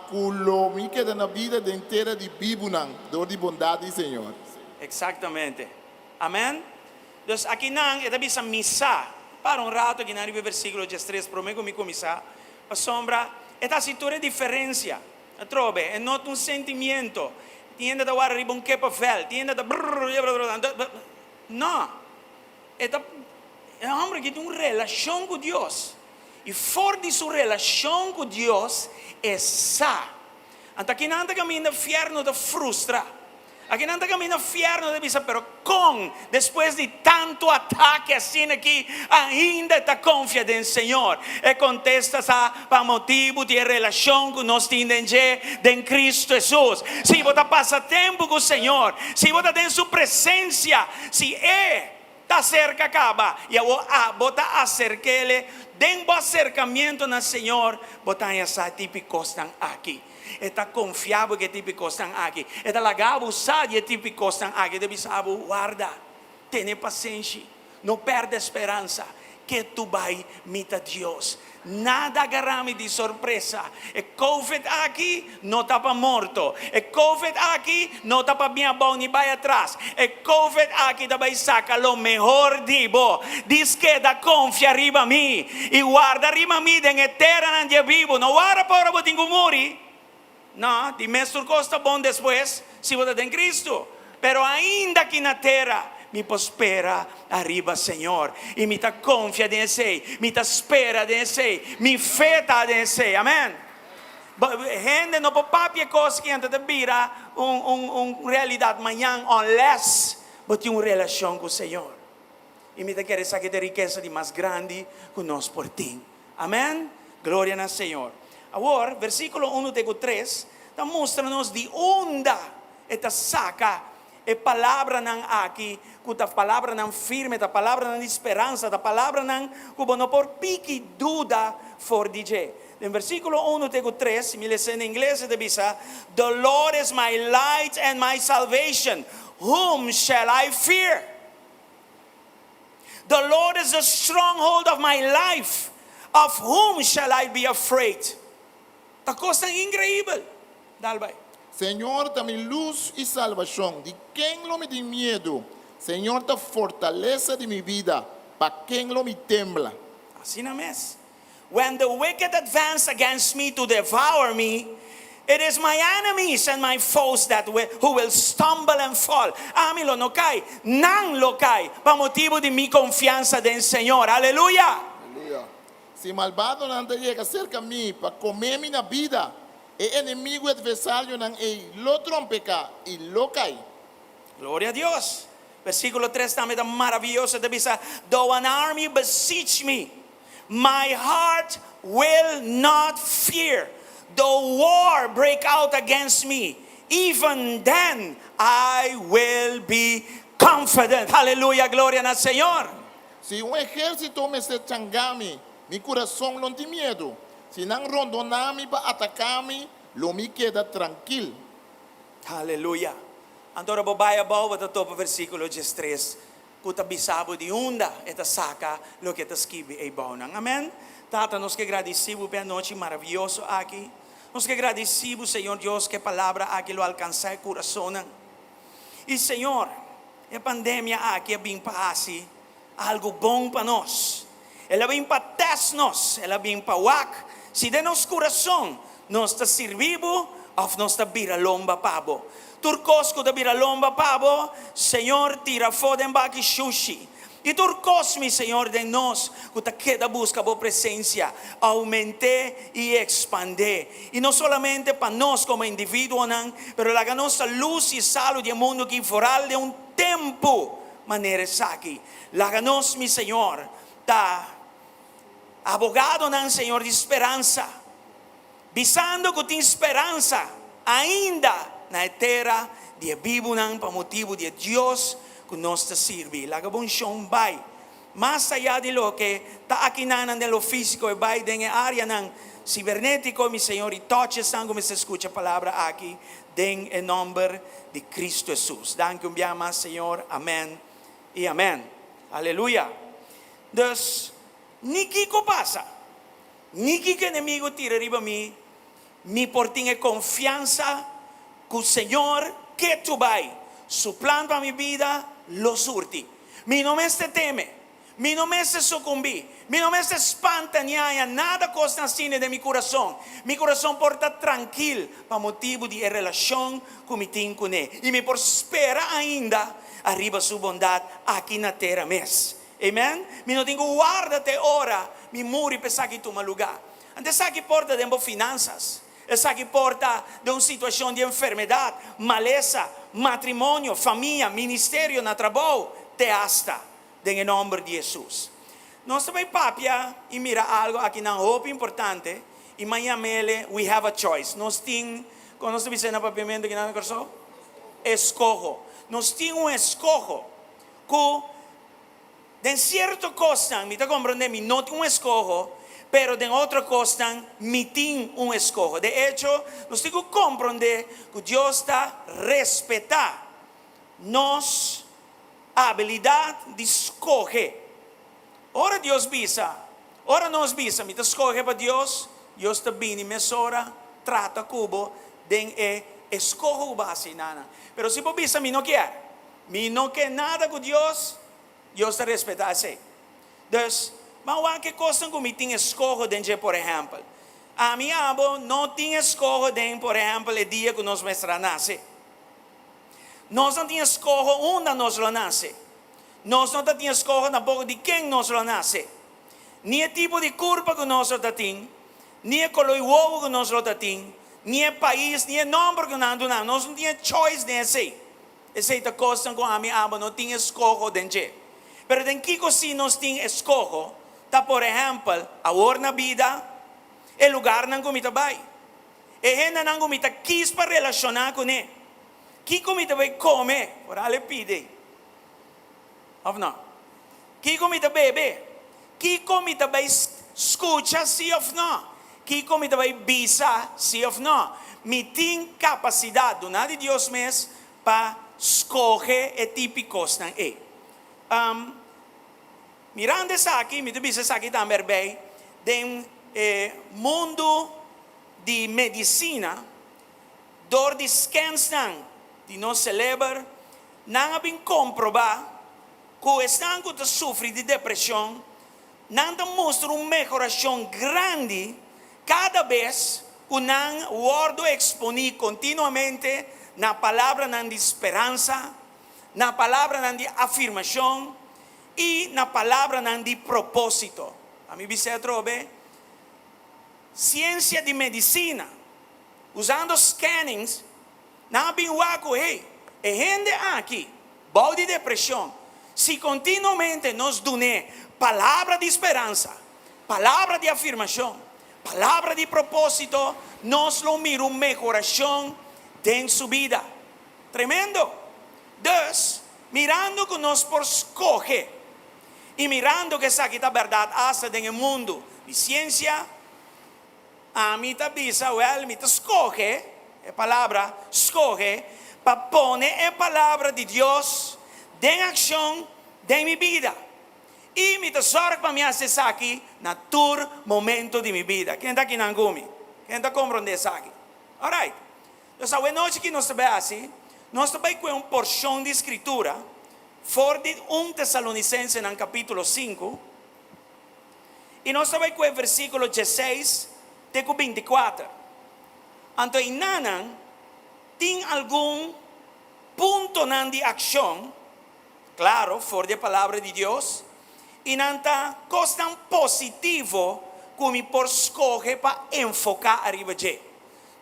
culo que da na vida inteira de bibunan, dor de bondade, Senhor. Exactamente. Amém? Então, aqui não, é bisa misa. Para um rato, aqui não, no versículo 13, prometo me começar. A sombra, esta situação é diferença. Trobe, é não um sentimento. Tiende a dar arriba que papel, tiende a não. É um homem que tem uma relação com Deus. E fora de sua relação com Deus, é sá. Então, aqui não anda caminhando no inferno, te frustra. Aqui não anda caminhando no inferno, te diz, pero depois de tanto ataque assim aqui, ainda está confiando no Senhor. E contesta para motivo de relação que nós temos em Cristo Jesus. Se você passa tempo com o Senhor, se você tem sua presença, se está cerca acaba e bota acerquele den bom acercamento no Senhor botar essa típico estão aqui está confiável que típico estão aqui está lagado sabe típico estão aqui deve saber guarda tenha paciência não perde esperança que tu vai mitar Deus nada agarrame de surpresa. El COVID aquí no está para muerto. El COVID aquí no está para bien bom ni para atrás. El COVID aquí te va a sacar lo mejor de vos. Diz que da confia arriba a mí. Y guarda arriba a mí de eterna en el vivo. No guarda para vos tengo morir. No, de mesmo costa bom después. Si vos estás en Cristo. Pero ainda aquí en la tierra. Me prospera arriba, Senhor. E me está confia nesse. Me está espera nesse. Me feta nesse. Amém? Gente não pode papiar coisas que antes de vira realidade amanhã, unless você tem uma relação com o Senhor. E me está querendo saber de riqueza de mais grande que nós por ti. Amém? Glória ao Senhor. Agora, versículo 1 de 3, está mostrando-nos de onde esta saca a palavra não aqui, a palavra não firme, a palavra não esperança, a palavra não, como não por pique dúvida for DJ. No versículo 1 de 3, me lê em inglês, diz: The Lord is my light and my salvation. Whom shall I fear? The Lord is the stronghold of my life. Of whom shall I be afraid? Esta coisa incrível. Dalbay. Senhor, dá-me luz e salvação. De quem não me tem medo? Senhor, dá fortaleza de minha vida. Para quem não me tembla? Assim não é. When the wicked advance against me to devour me, it is my enemies and my foes who will stumble and fall. Ami lo no cai, nan lo cai, para motivo de mi confiança en Senhor. Aleluia. Aleluia. Se malvado não chega cerca de mim para comer minha vida, e inimigo adversário não lo trompeca e lo cai. Glória a Deus. Versículo 3 também é maravilhoso. Diz: Though an army besiege me, my heart will not fear. Though war break out against me, even then I will be confident. confident. Aleluya, gloria al Señor. Se um exército me se changami, mi coração não tem medo. Se não rondonami para atacar-me, lo me queda tranquilo. Aleluya. Antora babaya ba wata topa versículo 13. Kuta bisabo di unda eta saca lo que te escribe e bonang. Amém? Tata, nos que agradecemos pela noite maravilhosa aqui. Nos que agradecemos, Senhor Deus, que a palavra aqui lo alcança o coração. E Senhor, a pandemia aqui é bem para assim, algo bom para nós. Ela vem para testar-nos, ela vem para wak. Se de nosso coração, nós está servindo, ou nós está vira lomba pabo. Turcos da vira lomba pabo, Senhor, tira fora embaki sushi. E turcos-me, Senhor, de nós, que ta queda busca a presença, aumente e expande. E não somente para nós como indivíduos, pero la nossa luz e sal do mundo que foral de tempo, maneira aqui. La nos, mi Senhor, ta abogado, Senhor, de esperança, visando que tem esperança ainda na terra de vivo, para motivo de Deus, que nos te sirve. La gabunción vai. Más allá de lo que está aquí en lo físico, y vai en el área cibernético, mi Señor, y toches como se escucha palabra aquí, en el nombre de Cristo Jesús. Dan que un día más, Señor. Amén y amén. Aleluya. Entonces, ni Kiko pasa, ni que enemigo tira arriba a mí, mi por ti confianza que el Señor que tú vai, su plan para mi vida, lo surti. Mi no me se teme, mi no me se sucumbí, mi no me se espanta ni haya nada cosa así de mi corazón. Mi corazón porta tranquilo para motivo de relación con mi tin con él. Y me prospera ainda arriba su bondad aquí na terra mes. Amen? Mi no tengo guardate ora, mi muri pensar que toma lugar. Antes aqui porta de finanças. Essa aqui porta de uma situação de enfermidade, maleza, matrimônio, família, ministério na trabalho, te hasta, em nome de Jesus. Nós também papia e mira algo aqui na roupa importante. E Miami, we have a choice. Nós temos, quando nós estamos na papiamento aqui na coração, escojo. Nós temos escojo que, de certa coisa, me está compreendendo, não tem escojo, pero de outra costa, me tem escojo. De hecho, nós temos que compreender que Deus está respetando nossa habilidade de escolher. Ora Deus visa, ora nós visa, me escolhe para Deus, Deus está bem e mesora, trata cubo, den escojo base nada. Pero se por visa, me não quer nada com Deus, Deus está respetando assim. Então, mas que coisa que me tem escojo dentro, por exemplo. A minha avó não tem escojo dentro, por exemplo, o dia que nós mestra nasce. Nós não temos escojo onde nós nasce. Nós não temos escojo na boca de quem nós nasce. Nem o tipo de curva que nós temos, nem o color ovo que nós temos, nem o país, nem o nome que nós temos. Nós não temos choice nesse. Essa é a coisa que a minha avó não tem escojo dentro. Mas em que coisa nós temos escojo? Tá, por exemplo, a hora na vida, o lugar na comida vai. E gente na comida quis para relacionar com ele. Que comida vai comer? Por ali pide. Ou não? Que comida bebe? Que comida vai escutar, sim ou não? Que comida vai bisa, sim ou não? Me tem capacidade, do nada de Deus mesmo, para escolher e típicos na e. Mirando isso aqui, me disse isso aqui também bem, do mundo de medicina, dor de scans de não celebra, não bem comprovar que estão que sofrem de depressão, não mostra uma melhoração grande cada vez que não guardo exponer continuamente na palavra de esperança, na palavra de afirmação, e na palavra de propósito. A mim você trobe ciência de medicina, usando scannings, não bem waco, hey, e gente aqui, bom de depressão, se continuamente nos dune palavra de esperança, palavra de afirmação, palavra de propósito, nos lo mira uma melhoração em sua vida. Tremendo. Deus, mirando que nos por escoge y mirando que esa quita verdad hasta en el mundo de ciencia, a mí te avisa, me te escoge, la palabra escoge, para poner la palabra de Dios en acción de mi vida. Y mi tesoro para mí hace aquí, en todo momento de mi vida. ¿Quién está aquí en Angumi? ¿Quién está comprende eso aquí? All right. Entonces, hoy noche que nos ve así, nos ve con una porción de escritura, for de 1 Tesalonicenses en el capítulo 5, y nos ve con el versículo 16, de 24. Entonces, nanan, tiene algún punto de acción, claro, for de palabra de Dios, y nanta cosa positivo como por escoger para enfocar arriba de.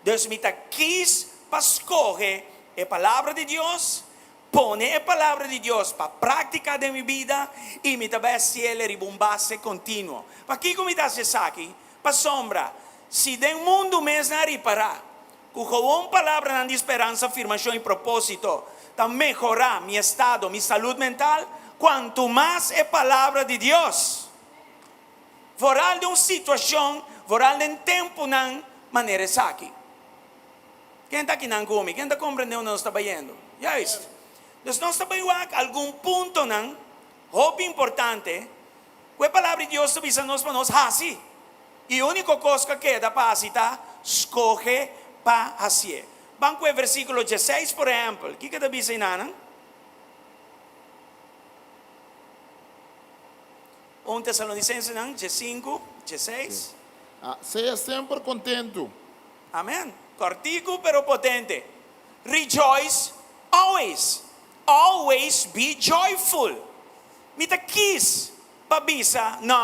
Entonces, me quis para escoger la palabra de Dios, poner la palabra de Dios para práctica de mi vida y me va a hacer el ribombase continuo. Para qué como me hace aquí, para sombra, si del mundo me es reparar, con una palabra de esperanza, afirmación y propósito, para mejorar mi estado, mi salud mental, cuanto más es palabra de Dios. Voral de una situación, voral de un tiempo, de manera es aquí. ¿Quién está aquí en Angumi? ¿Quién está comprendiendo dónde está yendo? Ya es. Entonces, no está yendo a algún punto, muy importante, que la palabra de Dios avisa nos para nos así. Y la única cosa que queda para así está, escoge para hacer. Banco el versículo 16, por ejemplo. ¿Qué te dice en 1 Tesalonicenses 5, 16. Seja sempre contento. Amén. Cortico pero potente. Rejoice always. Always be joyful. Mita quis babisa. No,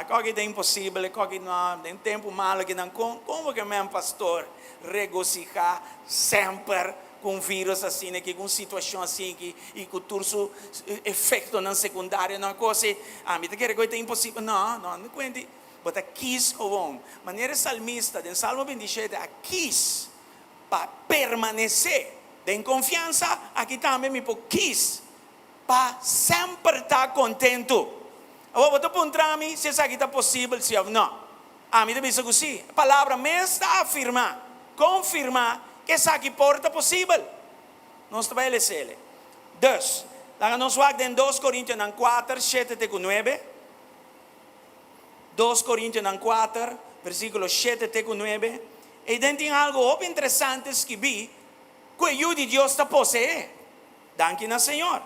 qualquer é impossível, qualquer não, tem tempo malo que não como que meu pastor regocijar sempre com vírus assim, que com situação assim que e com todo efeito não secundário, não coisa, mita que coisa é impossível. Não cuente. But a quis gewoon. Maneira salmista, em Salmo 27, a quis para permanecer em confiança, aqui também me quis para sempre estar contento. Eu vou perguntar a mim se isso aqui está possível, se não. A mim também diz assim, a palavra mesmo está afirmar, confirmar que isso aqui porta possível. Nós trabalhamos ele. Dus, lá nós vamos em 2 Coríntios 4, 7 e 9. 2 Coríntios 4, versículo 7 e 9. E dentro tem algo muito interessante que vi, que o Hijo de Deus está possuindo. Danke na Senhor.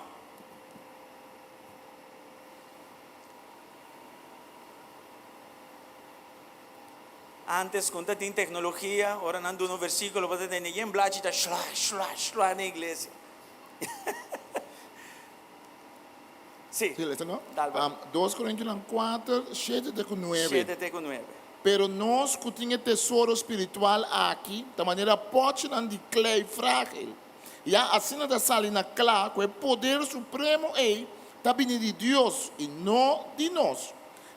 Antes, quando tinha tecnologia, agora não no versículo, você tem ninguém blade da shla na igreja. Sim. Sí, ¿listo, no? Talvez. 2 Coríntios 4, 7 e 9. 7 e 9. Pero nós que temos tesouro espiritual aqui, da maneira pode não de clay frágil. E assim da salina clara, que o poder supremo está vindo de Deus e não de nós.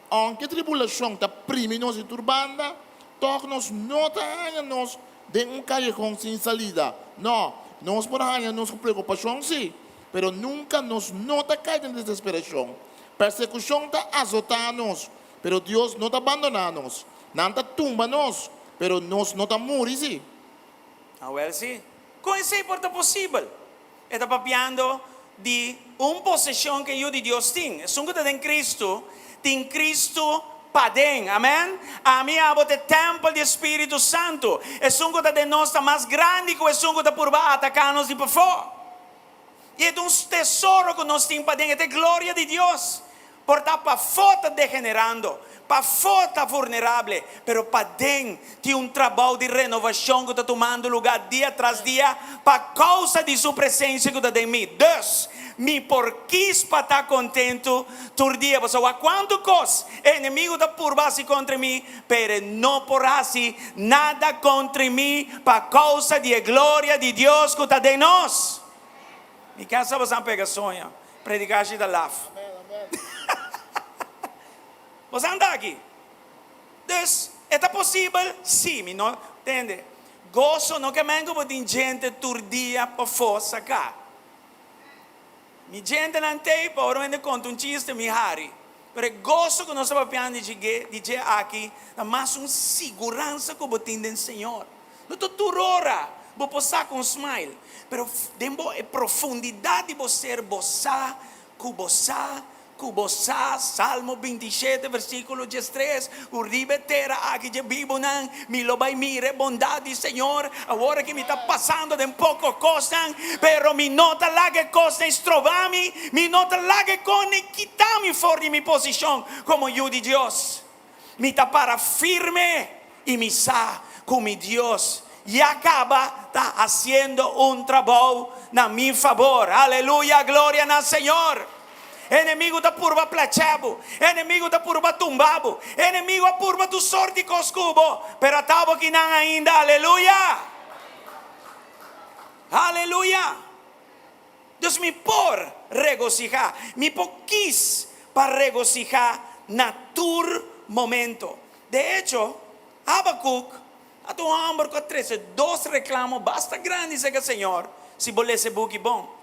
Aunque a tribulação está prime nós e turbanda, todos não estamos de callejón sem salida. Não, nós podemos nossa preocupação, sim, pero nunca nos nota cair em desesperação. Persecução está azotando-nos, pero Deus não está abandonando-nos. Não está tumba-nos, pero nós não está morrendo, sim. Well, sim. Como isso é possível? Está papiando de uma possessão que eu de Deus tem. É só que tem Cristo padem, amém? A minha abo de templo do Espírito Santo. É só que de nós está mais grande que é só que por baixo atacar-nos de por fora. E é um tesouro que nós temos padem, é a glória de Deus. Por estar para fora degenerando, para fora vulnerável, pero para dentro tem trabalho de renovação que está tomando lugar dia tras dia, para causa de sua presença que está em mim. Deus, me porquis para estar contento todo dia. Mas a quanto coisa, o inimigo está por baixo contra mim, pero não por assim, nada contra mim, para causa de glória de Deus que está em nós. E quem sabe essa pregação, predicar da LAF. Você anda aqui. Então, é possível? Sim, não entende? Gozo não que mango de gente todo dia para fora sacar. Mi gente não tem, provavelmente conta chiste, mi hari. Pero gosto que nós estamos dizer aqui, mas segurança que você tem do Senhor. Não estou turora, vou passar com smile. Pero dembo a profundidade de você, Kubosá, Salmo 27, versículo 13, o ribetera aqui de Bíblia, me lo vai mire, bondade, Senhor, agora que me está passando de um pouco coisa, pero me nota lá que coisa estrovami, me nota lá que coisa quitami fora de minha posição, como eu de Deus, me está para firme e me sa com meu Deus, e acaba, está fazendo trabalho na meu favor, aleluia, glória ao Senhor. Inimigo da purba placebo, inimigo da purba tumbabo, inimigo da purba tu sorti coscubo, pero tavo que não ainda, aleluia, aleluia. Deus me por regocijar, me quis para regocijar na tur momento. De hecho, Habacuc, a tu hombre com 13, 2 reclamos basta grandes que Senhor, se bolesse buque bom.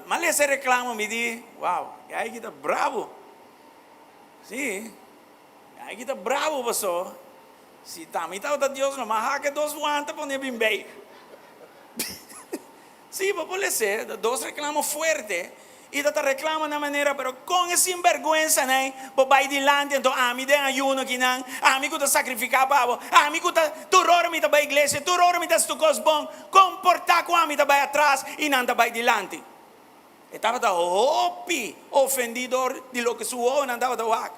Mas esse reclamo me diz, wow, aí que está bravo. Sim, aí que está bravo, pessoal. Se também está Deus, não, mas que Deus aguenta para não bem. Sim, pode ser, 2 reclamos fortes. E está reclamando de maneira, pero com essa sinvergüenza, né? Vai adiante, então, me dê ayuno aqui, não. Me gusta sacrificar, pavo. Me gusta, tu roro me vai à igreja, tu roro me das tu coisa bom. Comportar com me vai atrás e não vai adiante. Estava ofendido de lo que suou, não andava da wak.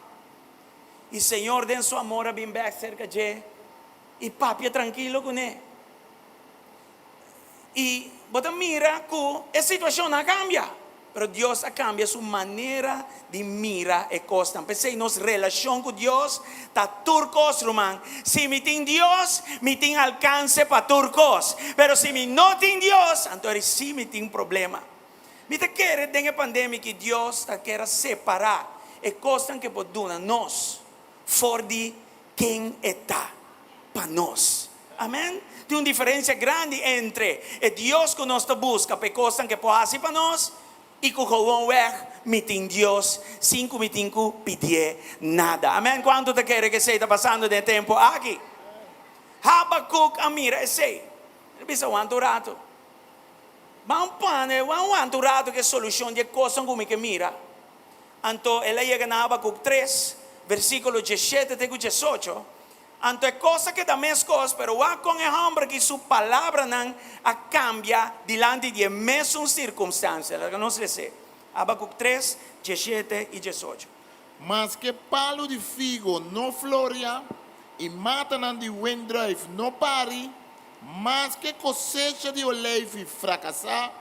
E Senhor, den seu amor a bem cerca de e papi tranquilo com ele. E você mira que a situação não cambia. Pero Dios cambia su manera de mirar e costa. Pensei nos relación con Dios, ta turcos, Román. Si me tiene Dios, me tiene alcance para turcos. Pero si me no tiene Dios, entonces sí me tiene problema. Me te quiere en la pandemia que Dios te quiere separar e costa que por duna nos for de quem está para nós. Amém? Tem uma diferença grande entre Deus que nós busca para costa que pode fazer para nós. E que gewoon weg met in Dios, sin que me tenho que pedir nada. Amém? Quanto te quer que você está passando de tempo aqui? Habacuc, mira, sei. Ele pensa, quanto rato? Mas quanto rato que solução de coisas como que mira. Então, ele chega na Habacuc 3, versículo 17 até 18. Então, é coisa que também é coisa, pero com o homem que sua palavra não cambia diante de mesmas circunstâncias. Não se lê. Habacuc 3, 17 e 18. Mas que palo de figo não floria e mata de windrive não pare, mas que cosecha de olive fracassar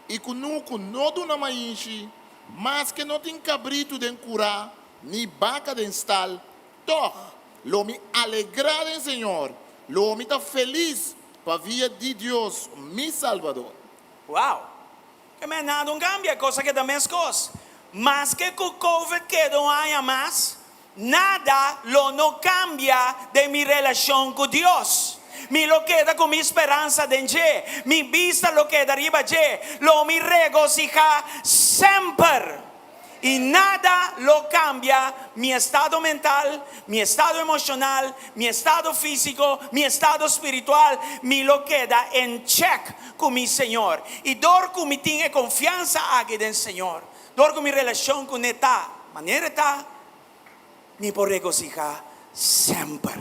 e cunuco não duna mainchi, mas que não tem cabrito de curar, nem vaca de estal, toch. Lo me alegrado en Señor, lo me está feliz para via de Dios, mi Salvador. Wow, que me nada não cambia, coisa que também é coisa. Mas que com o COVID que não há mais, nada lo não cambia de minha relação com Deus. Me lo queda con mi esperanza de Él, mi vista lo queda arriba de Él, lo me regocija siempre. Y nada lo cambia mi estado mental, mi estado emocional, mi estado físico, mi estado espiritual. Me lo queda en check con mi Señor. Y dor que me tiene confianza aquí del Señor. Dor que mi relación con Él está. Manera está. Me por regocijar siempre.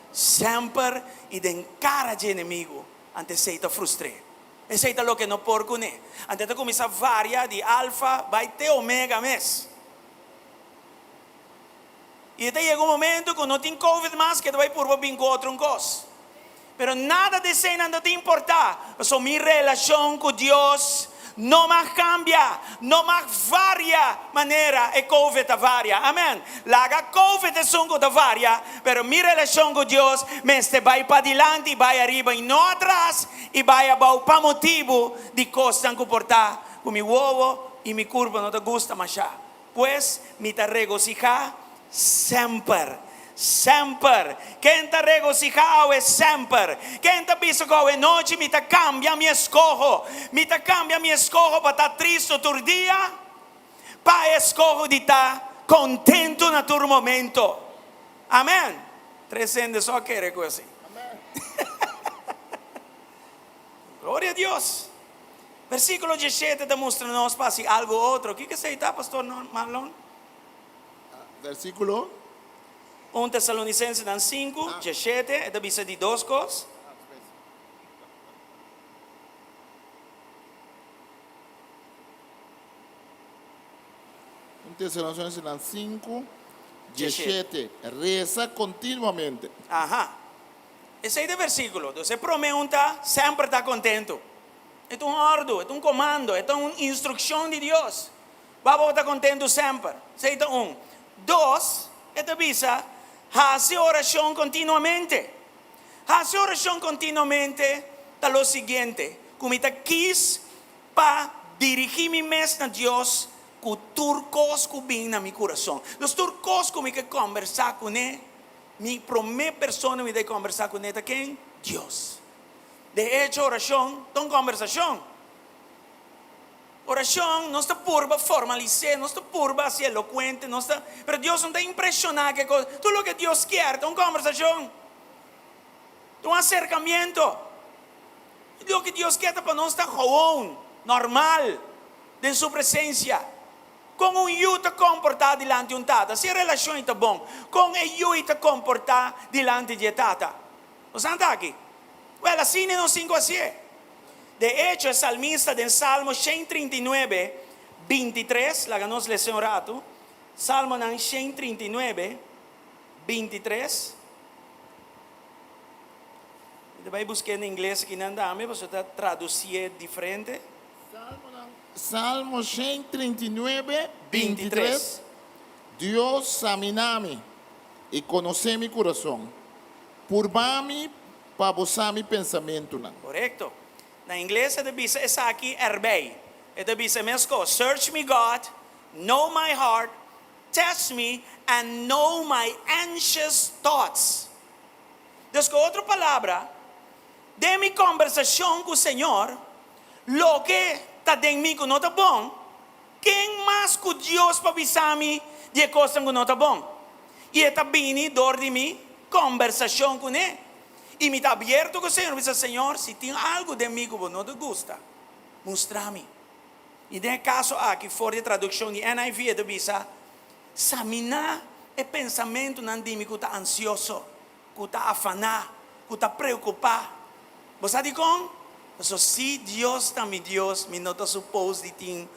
Siempre. Y de cara de enemigo. Antes se te frustré. Esse é o que não pode com ele. Antes de começar a variar de alfa, vai ter omega mês. E até chega momento que não tem COVID mais, que vai por vir com outro coisa. Mas nada de ser nada te importar. Só minha relação com Deus não mais cambia, não mais varia maneira e COVID varia. Amém. Laga COVID é songo da varia, pero minha relação com Deus me vai para adiante e vai arriba e não atrás e vai abaixo para motivo de coisa que portar com meu ovo e minha curva não te gusta mais. Pues me te regocijar sempre, sempre. Quem está regocijado é sempre. Quem está pisando é noite, me cambia, me escojo. Me cambia, me escojo para estar triste todo dia. Para escojo de estar contento no todo momento. Amém. 300 só quer assim. Glória a Deus. Versículo 17 demonstra-nos para si algo outro. O que você está, pastor Marlon? Versículo 1 Tessalonicenses 5, 17, e dice di dos cosas. Tessalonicenses 5, 17. Reza continuamente. Ajá. Ese es el versículo. Entonces, pregunta, siempre está contento. Esto es un orden, esto es un comando, esto es una instrucción de Dios. Vamos a estar contento siempre. Ese es uno. Dos, esta visa, hace oración continuamente. Hace oración continuamente está lo siguiente. Como te quis para dirigir mi mes a Dios, con turcos que vienen a mi corazón. Los turcos que me que conversar con él, mi primera persona me de conversar con él, ¿quién? Dios. De hecho, oración es una conversación. Oración no está purba formalizar, no está purba así elocuente, no está, pero Dios no te impresiona que tú lo que Dios quiere, es una conversación, es un acercamiento. Lo que Dios quiere para no estar jodón, normal, en su presencia. Con un yo te comportar delante de un tata, si la relación está buena, con el yo te comportar delante de tata. ¿No están aquí? Bueno, así no cinco así. De hecho, el salmista del Salmo 139, 23, la ganó el Señor rato. Salmo 139, 23. Deve buscar en inglés que não dá, mas você traduzir diferente. Salmo 139, 23. Dios examina-me e conhece mi coração. Purba-me para gozar mi pensamento. Correcto. Na inglês ele diz essa aqui herbei. Ele diz mesmo, search me God, know my heart, test me and know my anxious thoughts. Então, com outra palavra, de mi conversação com o Senhor, lo que está dentro de mim que não está bom, quem mais que Deus para avisar-me de coisas que não está bom? E está vindo dor de mim, conversação com Ele. E me está aberto com o Senhor, diz: Senhor, se tem algo de mim que não te gusta, mostra-me. E nesse caso aqui, fora de tradução de NIV, ele diz: examinar o pensamento de mim que está ansioso, que está afanado, que está preocupado. Você sabe como? Então, se Deus está mi Deus, me não está suposto de ter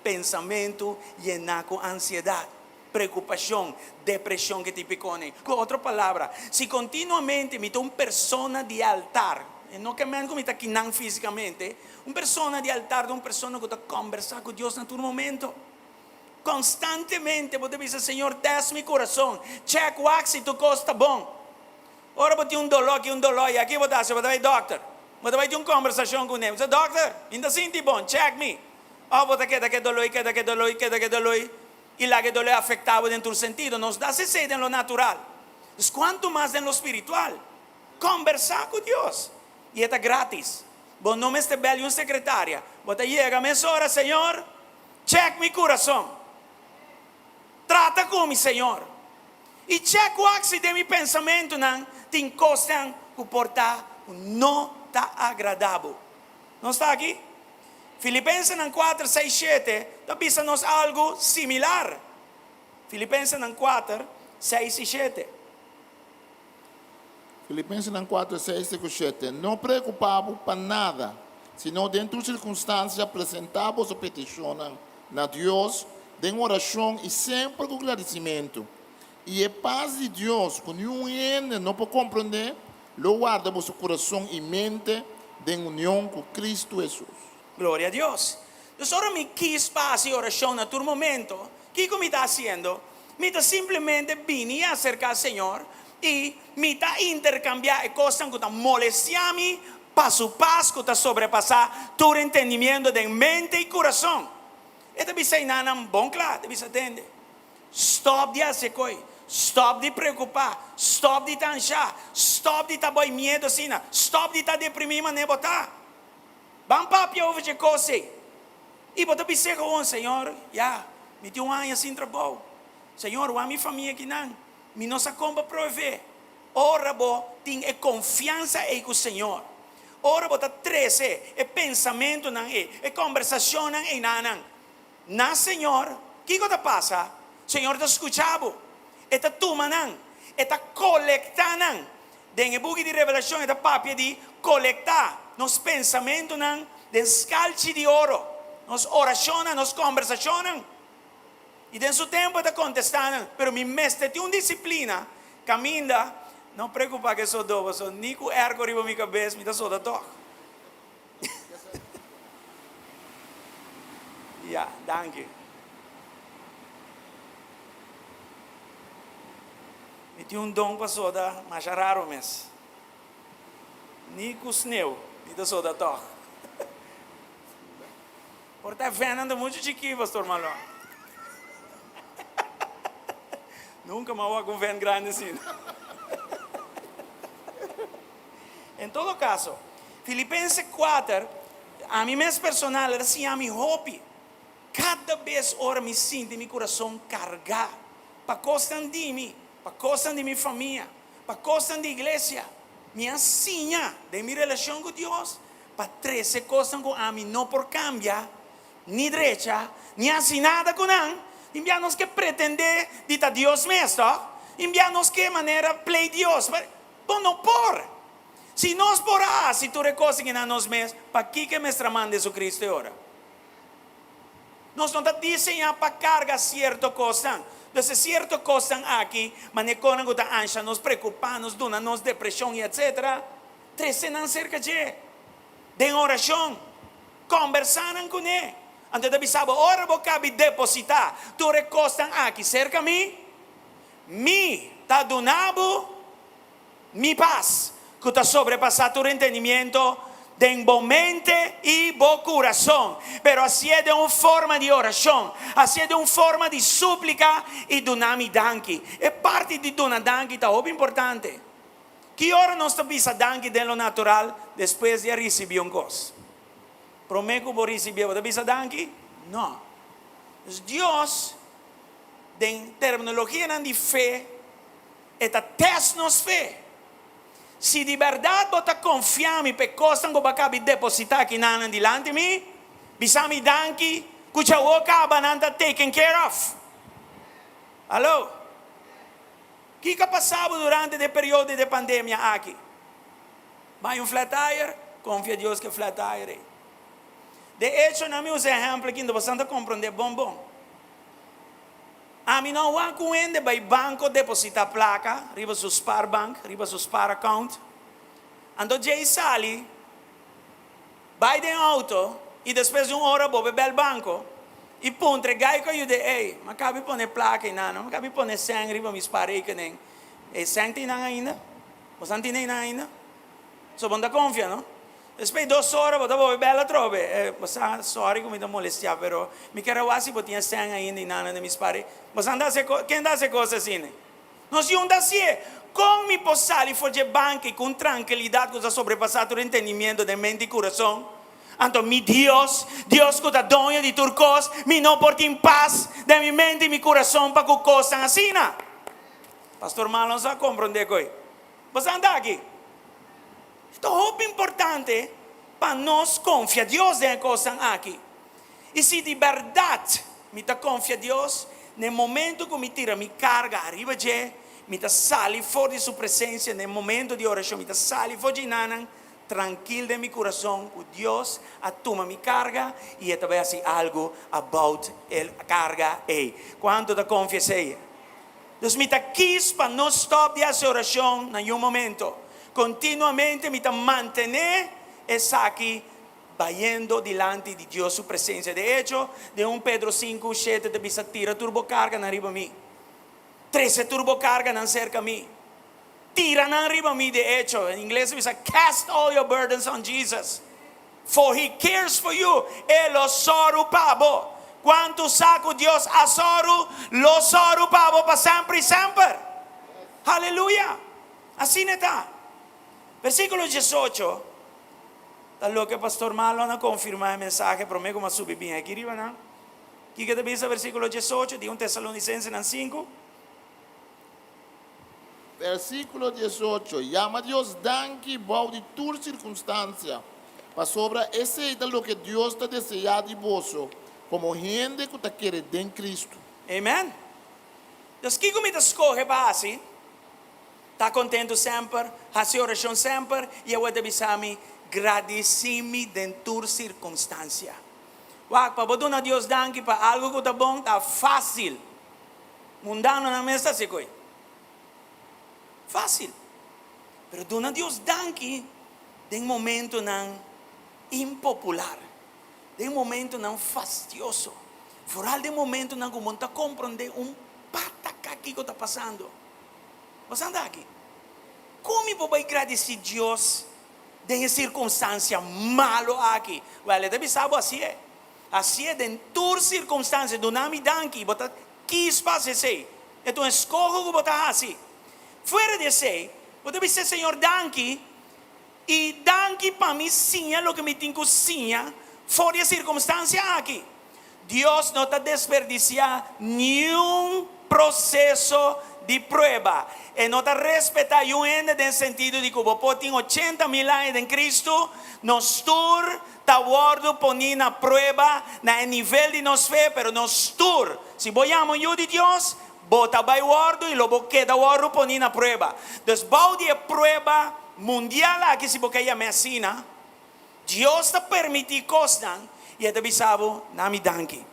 pensamento lleno com ansiedade, preocupação, depressão que te picone. Com outra palavra, se continuamente me uma persona de altar, não que me está aqui não fisicamente, uma persona de altar, uma pessoa que está conversando com Deus em todo momento, constantemente, você diz: Senhor, desce meu coração, check se tu costa bom. Ora, você tem dolor, e aqui você vai doctor. Você vai ter uma conversação com ele. Você diz: doctor, ainda sinto bom, check me. Oh, você quer que dolor. E lá que dolor afetava dentro do sentido, nos dá sede em lo natural. Mas quanto mais em lo espiritual, conversar com Deus. E é grátis. Você não me estabelece uma secretária. Você chega a minha hora, Senhor, check meu coração. Trata comigo, Senhor. E check o axi de meu pensamento, não te encostam com portar não está agradável. Não está aqui? Filipenses 4, 6, 7, diz-nos algo similar. Filipenses 4, 6 e 7. Filipenses 4, 6 e 7. Não preocupamos para nada, senão dentro de circunstâncias apresentamos a petição a Deus, de oração e sempre com agradecimento. E a paz de Deus, que nenhum não pode compreender, lo guarda vosso coração e mente de união com Cristo Jesus. Gloria a Dios. Entonces ahora me quis paz y oración a todo momento. ¿Qué me está haciendo? Me está simplemente vine a acercar al Señor y me está intercambiar cosas que están molestando, paso a paso, que está sobrepasar todo entendimiento de mente y corazón. Esta dice nada bon claro, te dice atende. Stop de hacer coi. Stop de preocupar. Stop de ansiar. Stop de estar boi medo sina. Stop de estar deprimido, mas nem botar. Vamos papi over de coisa. E botar pensar com o Senhor, me tem ano assim trabalho. Senhor, a minha família aqui não. Me nossa compra prover. Ora, tem confiança com o Senhor. Ora, bota 13, pensamento não conversação não não. Na Senhor, o que passa? Senhor está escutando. Está tomando. Está colectando. Dentro do book de revelação, está papel de colectar. Nos pensamentos não, de escalche de ouro. Nos orações, nos conversações. E dentro do tempo está contestando. Mas mi mestre tem uma disciplina. Caminha. Não preocupa que sou dobo, sou nico ergo riba minha cabeça, me dá só da toque. Danke. Me tem um dom para soda, mas é raro mesmo. Nico sneu, me dá só da toque. Por estar vendo muito chique, pastor Malon. Nunca me vou com um vento grande assim. Em todo caso, Filipenses 4, a mim mesmo personal, era assim, a mi hobby. Cada vez ora me sinto meu coração cargar. Para costa de mim, para costa de minha família, para costa da igreja. Minha sinha de minha relação com Deus, para 13 coisas com a mim, não por cambiar, nem derecha, nem assim nada com não. Enviarmos que pretender dita Deus mesmo, enviarmos que maneira play Deus. Bom, não por. Se nós porá, se tu recosta que nós mesmos, para que me tramando Jesus Cristo ora? Nós não estamos desenhando para carga certo coisa. Então, certo coisa aqui, mas não é que a ansia nos preocupa, nos dona, nos depressão e etc. Trecendo cerca de oração, conversando com ele. Antes de saber, ora vou cabe depositar, tu recosta aqui cerca de mim, está donando mi paz. Que está sobrepasando tu entendimiento de momento y bo corazón. Pero así es de una forma de oración, así es de una forma de súplica y dunami danki. Es parte de duna danki, está muy importante. Que hora nos está danki de lo natural después de recibir un cosa. Prometo que recibir, ¿te pisa danki? No. Dios, en terminología de fe, está test nos fe. Se de verdade você confia em pecosa que você acaba de depositar aqui na diante de mim, bisa me danke, que você acaba de taken care of. Alô? O que passava durante o período de pandemia aqui? Vai flat tire? Confia em Deus que flat tire. De hecho, na minha exemplo aqui, você não compreende bombom. A mim não há cuende vai banco depositar placa, riba su spar bank, riba su spar account. Ando jay sali, vai de auto e depois de uma hora vou beber banco e pontre gai que eu de, mas cabe pôr placa e nada, mas cabe pôr sangue riba me sparei que nem, sangue tem ainda, você não tem ainda, só bom da confia, não? Depois de 2 horas, vou beber la trobe. Você sorry que me dá molestia, pero me quero quase porque tinha sangue ainda e nada de me spare. Você anda quem dá essa coisa assim? Nós iam dar assim, com me possali fazer banque com tranquilidade que está sobrepassado o entendimento de mente e coração. Então, meu Deus que está dono de turcos, me não porta em paz de minha mente e meu coração para que coisas assim. Pastor Malon, você compreende coisa? Você anda aqui. Então, é muito importante para nós confiar em Deus em coisas aqui. E se de verdade me confia em Deus, no momento que me tira minha carga arriba de, me sale fora de sua presença, no momento de oração, me sale fora de nada, tranquilo de meu coração, que Deus toma minha carga e eu vai fazer algo about a carga. Quanto da confiança aí? Então, me quis para não stop de fazer oração em um momento. Continuamente me mantener essa aqui vayendo delante de Dios su presencia. De hecho, de 1 Pedro 5, 7 te bisa tira turbocarga arriba a mí. 13 turbocarga nan cerca a mí. Tira nan arriba a mí. De hecho, en inglés bisa cast all your burdens on Jesus. For he cares for you. Él os sorupabo. Quanto saco Dios a soru, lo sorupabo para sempre e sempre. Aleluya. Así está. Versículo 18. Tal lo que Pastor Malo no confirma el mensaje, pero me como subir bien aquí arriba, ¿no? ¿Qué te dice versículo 18? De un Tesalonicenses en 5. Versículo 18. Llama a Dios danke bau de tu circunstancia. Para sobra ese es lo que Dios te desea de vos, como gente que te quiere en Cristo. Amen. Dus kijk hoe je escolhe para assim. Está contento sempre, hace oração sempre, e eu vou bisami agradecimi dentro circunstância. Wag pa bodo na Dios danke pa algo que tá bom, tá fácil. Mundano na mesa se coi. Fácil. Pero do na Dios danke de momento não impopular. De momento não fastidioso. Foral de momento não como tá compreender pataca que está passando. Você anda aqui. Como eu vou agradecer a Deus de circunstância malo aqui? Well, deve saber assim é. Assim é dentro circunstância do nome danke, botar quis fazer assim. Então escolho que botar assim. Fora de ser, você deve ser Senhor danke e danke para mim sim é o que me tem que sim, fora de circunstância aqui. Deus não está desperdiciando nenhum processo de prueba. E não está respeitando o ende no sentido de que você tem 80.000 anos em Cristo, nós está guardo poner na prueba, na nível de nossa fé, pero nós se boiamos o de Deus, bota vai guardo e logo queda guardo poner na prueba. Então, bau de prueba mundial aqui se você é medicina, Deus está permitindo coisas. E é de saber, nami danke.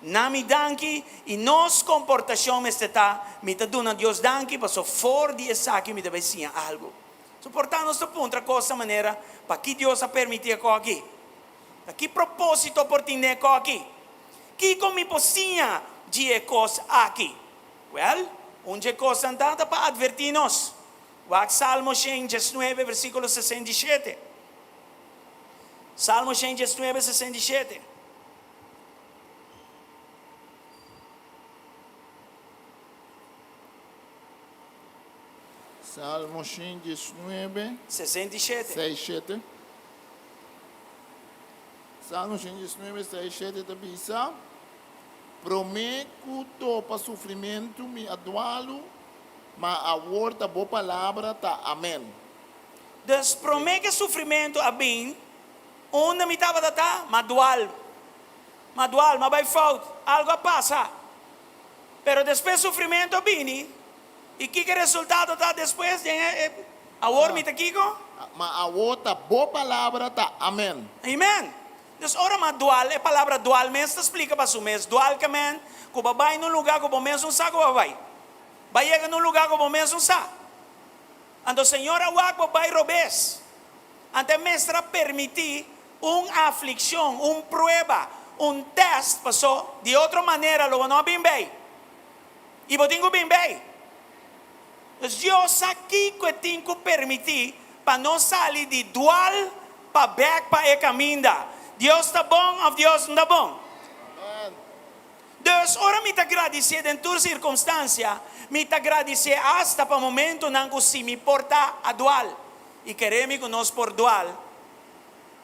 Nami danke e nos comportação está, me está dando a Deus danke, mas for de essa aqui me deve ser algo. So, portanto, nós ponto coisa maneira para que Deus a permitir aqui. Para que propósito por ter aqui? Que como possível de coisa aqui? Well, onde coisa andada para advertir-nos. O Salmo 119, versículo 67. Salmo 119, 67. Salmo 119, 67. Salmo 119, 67 te bisa. Prometo para sofrimento me adualo, mas a volta boa palavra tá amém. Dus promete sofrimento a bem, onde me estava tá, madual, mas vai falta, algo passa. Pero depois sofrimento a bem, e que resultado tá depois? Agora me tá kiko? Mas a volta boa palavra tá amém. Amen. Dus ora ma dual, a palavra dual mesmo explica para o mês. Dual que men, que vai num lugar que o mesmo sa que vai. Vai chegar num lugar que o mesmo sa. Ando o Senhor awak vai robes. Ante mestra permitir aflicção, prueba, teste, passou de outra maneira lo não bem bem. E vou tenho bem bem. Dus Deus aqui que tem que permitir para não sair de dual para back para o caminho. Deus está bom ou Deus não está bom? Dus, ora me agradecer dentro da circunstância, me agradecer hasta para o momento em que se me porta a dual. E queremos que nós por dual,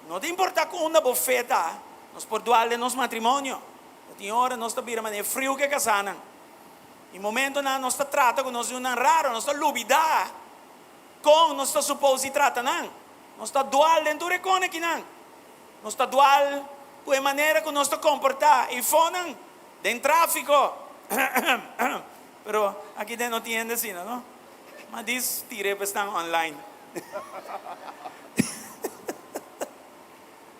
não te importa com uma bofeta, nós por dual de nosso matrimônio. Tem hora nós está virando de frio que casaram. E momento na nós está trata com nós não raro, nós está lubida com nós está suposto trata não. Nós está dual dentro de cone que não. Nós está dual com a maneira que nós está comportar e fonem de tráfico. Pero aqui não entiende assim, não? Mas diz tire para estar online.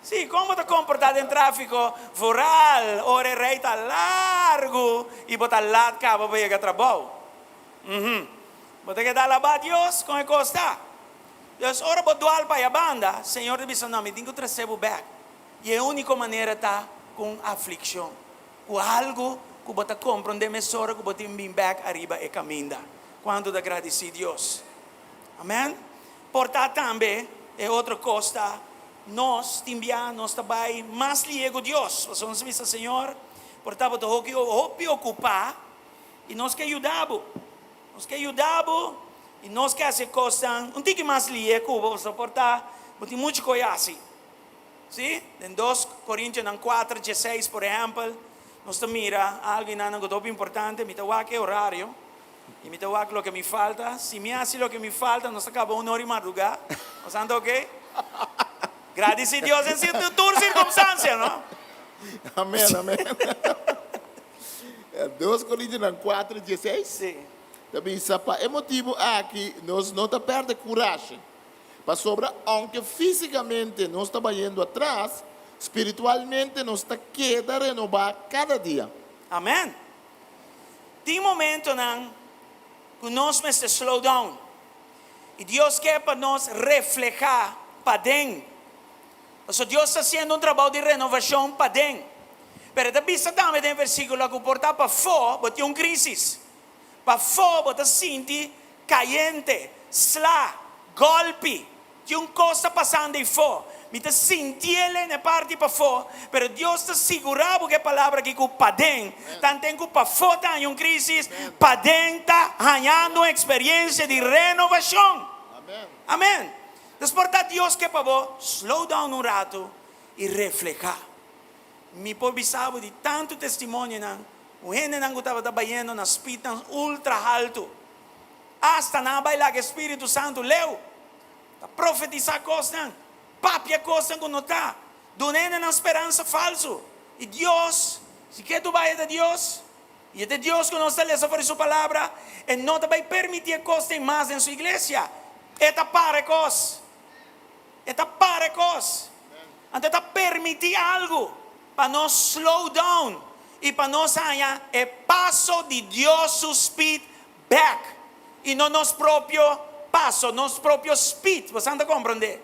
Sim, como está comportado em tráfico? Foral, ora rei está largo e botar lá de cabo para chegar a trabalho. Botar que dar lá para Deus com a costa. Deus ora para dual para a banda, Senhor diz não, me tenho que trazer back. E a única maneira está com aflição, com algo que você compreende melhor, que você tem back arriba e caminha. Quando agradecer a Deus. Amém? Portanto, também é outra coisa. Nós também, nós também mais liego a Deus. Nós vamos dizer, Senhor, portanto, eu preocupar e nós que ajudamos. Nós que ajudamos E nós que hace cosas un tiki más lie, cubo, soportar, mas tem mucho coisa assim. Sim? Em 2 Coríntios 4, 16, por exemplo, nós mira, algo não é importante, me tawa que horário, e me tawa que o que me falta, se me hace o que me falta, nós acaba 1 hora e madrugada, nós anda ok? Graças a Deus em toda circunstância, não? Amém, amém. 2 Coríntios 4, 16. Sim. Também é motivo aqui, nós não perdemos coragem. Para sobra, aunque fisicamente nós estamos indo atrás, espiritualmente nós está queda renovar cada dia. Amém. Tem momento que nós precisamos slow down. E Deus quer para nós reflejar para dentro. Então, Deus está fazendo trabalho de renovação para dentro. Mas também também tem versículo que porta para fora, botar uma crise. Para fora, botar sentir caliente, slá, golpe. Tem uma coisa passando aí fora. Me está sentindo na parte para fora, mas Deus está segurado que a palavra que para dentro, tanto que para fora tem uma crise, para dentro está ganhando uma experiência de renovação. Amém. Amém. Desporta Deus que para vos, slow down um rato e reflejar. Me pobisavo de tanto testemunho o gente não estava trabalhando nas pitas ultra alto. Hasta na baila que o Espírito Santo leu. A profetizar coisas, papia coisas que não está. Donando na esperança falso. E Deus, se quer tu vai de Deus, e é de Deus que nós está sobre sua palavra, e não vai permitir coisas mais em sua igreja. Eta para coisas. Eta para coisas. Ante está permitir algo para nós slow down e para nós ganhar o passo de Deus su speed back e não nosso próprio passo, nosso próprio speed. Você anda a compreender?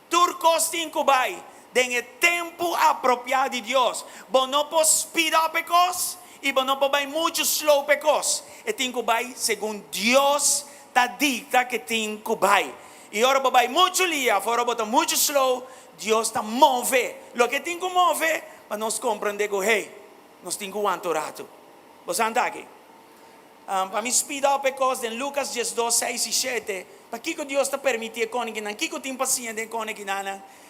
Turcos tem que vai tem o tempo apropriado de Deus. Bom não pode speed up coisas e bom não pode muito slow coisas. E tem que vai segundo Deus está dita que tem que vai. E ora vai muito lia, fora bota muito slow. Deus está move. Lo que tem que mover para nós compreender que hey, nós temos que antorado. Você anda aqui. Para me speed up coisas em Lucas 12, 6 e 7. Para que Deus está permitindo com ninguém, que tem paciência com ninguém.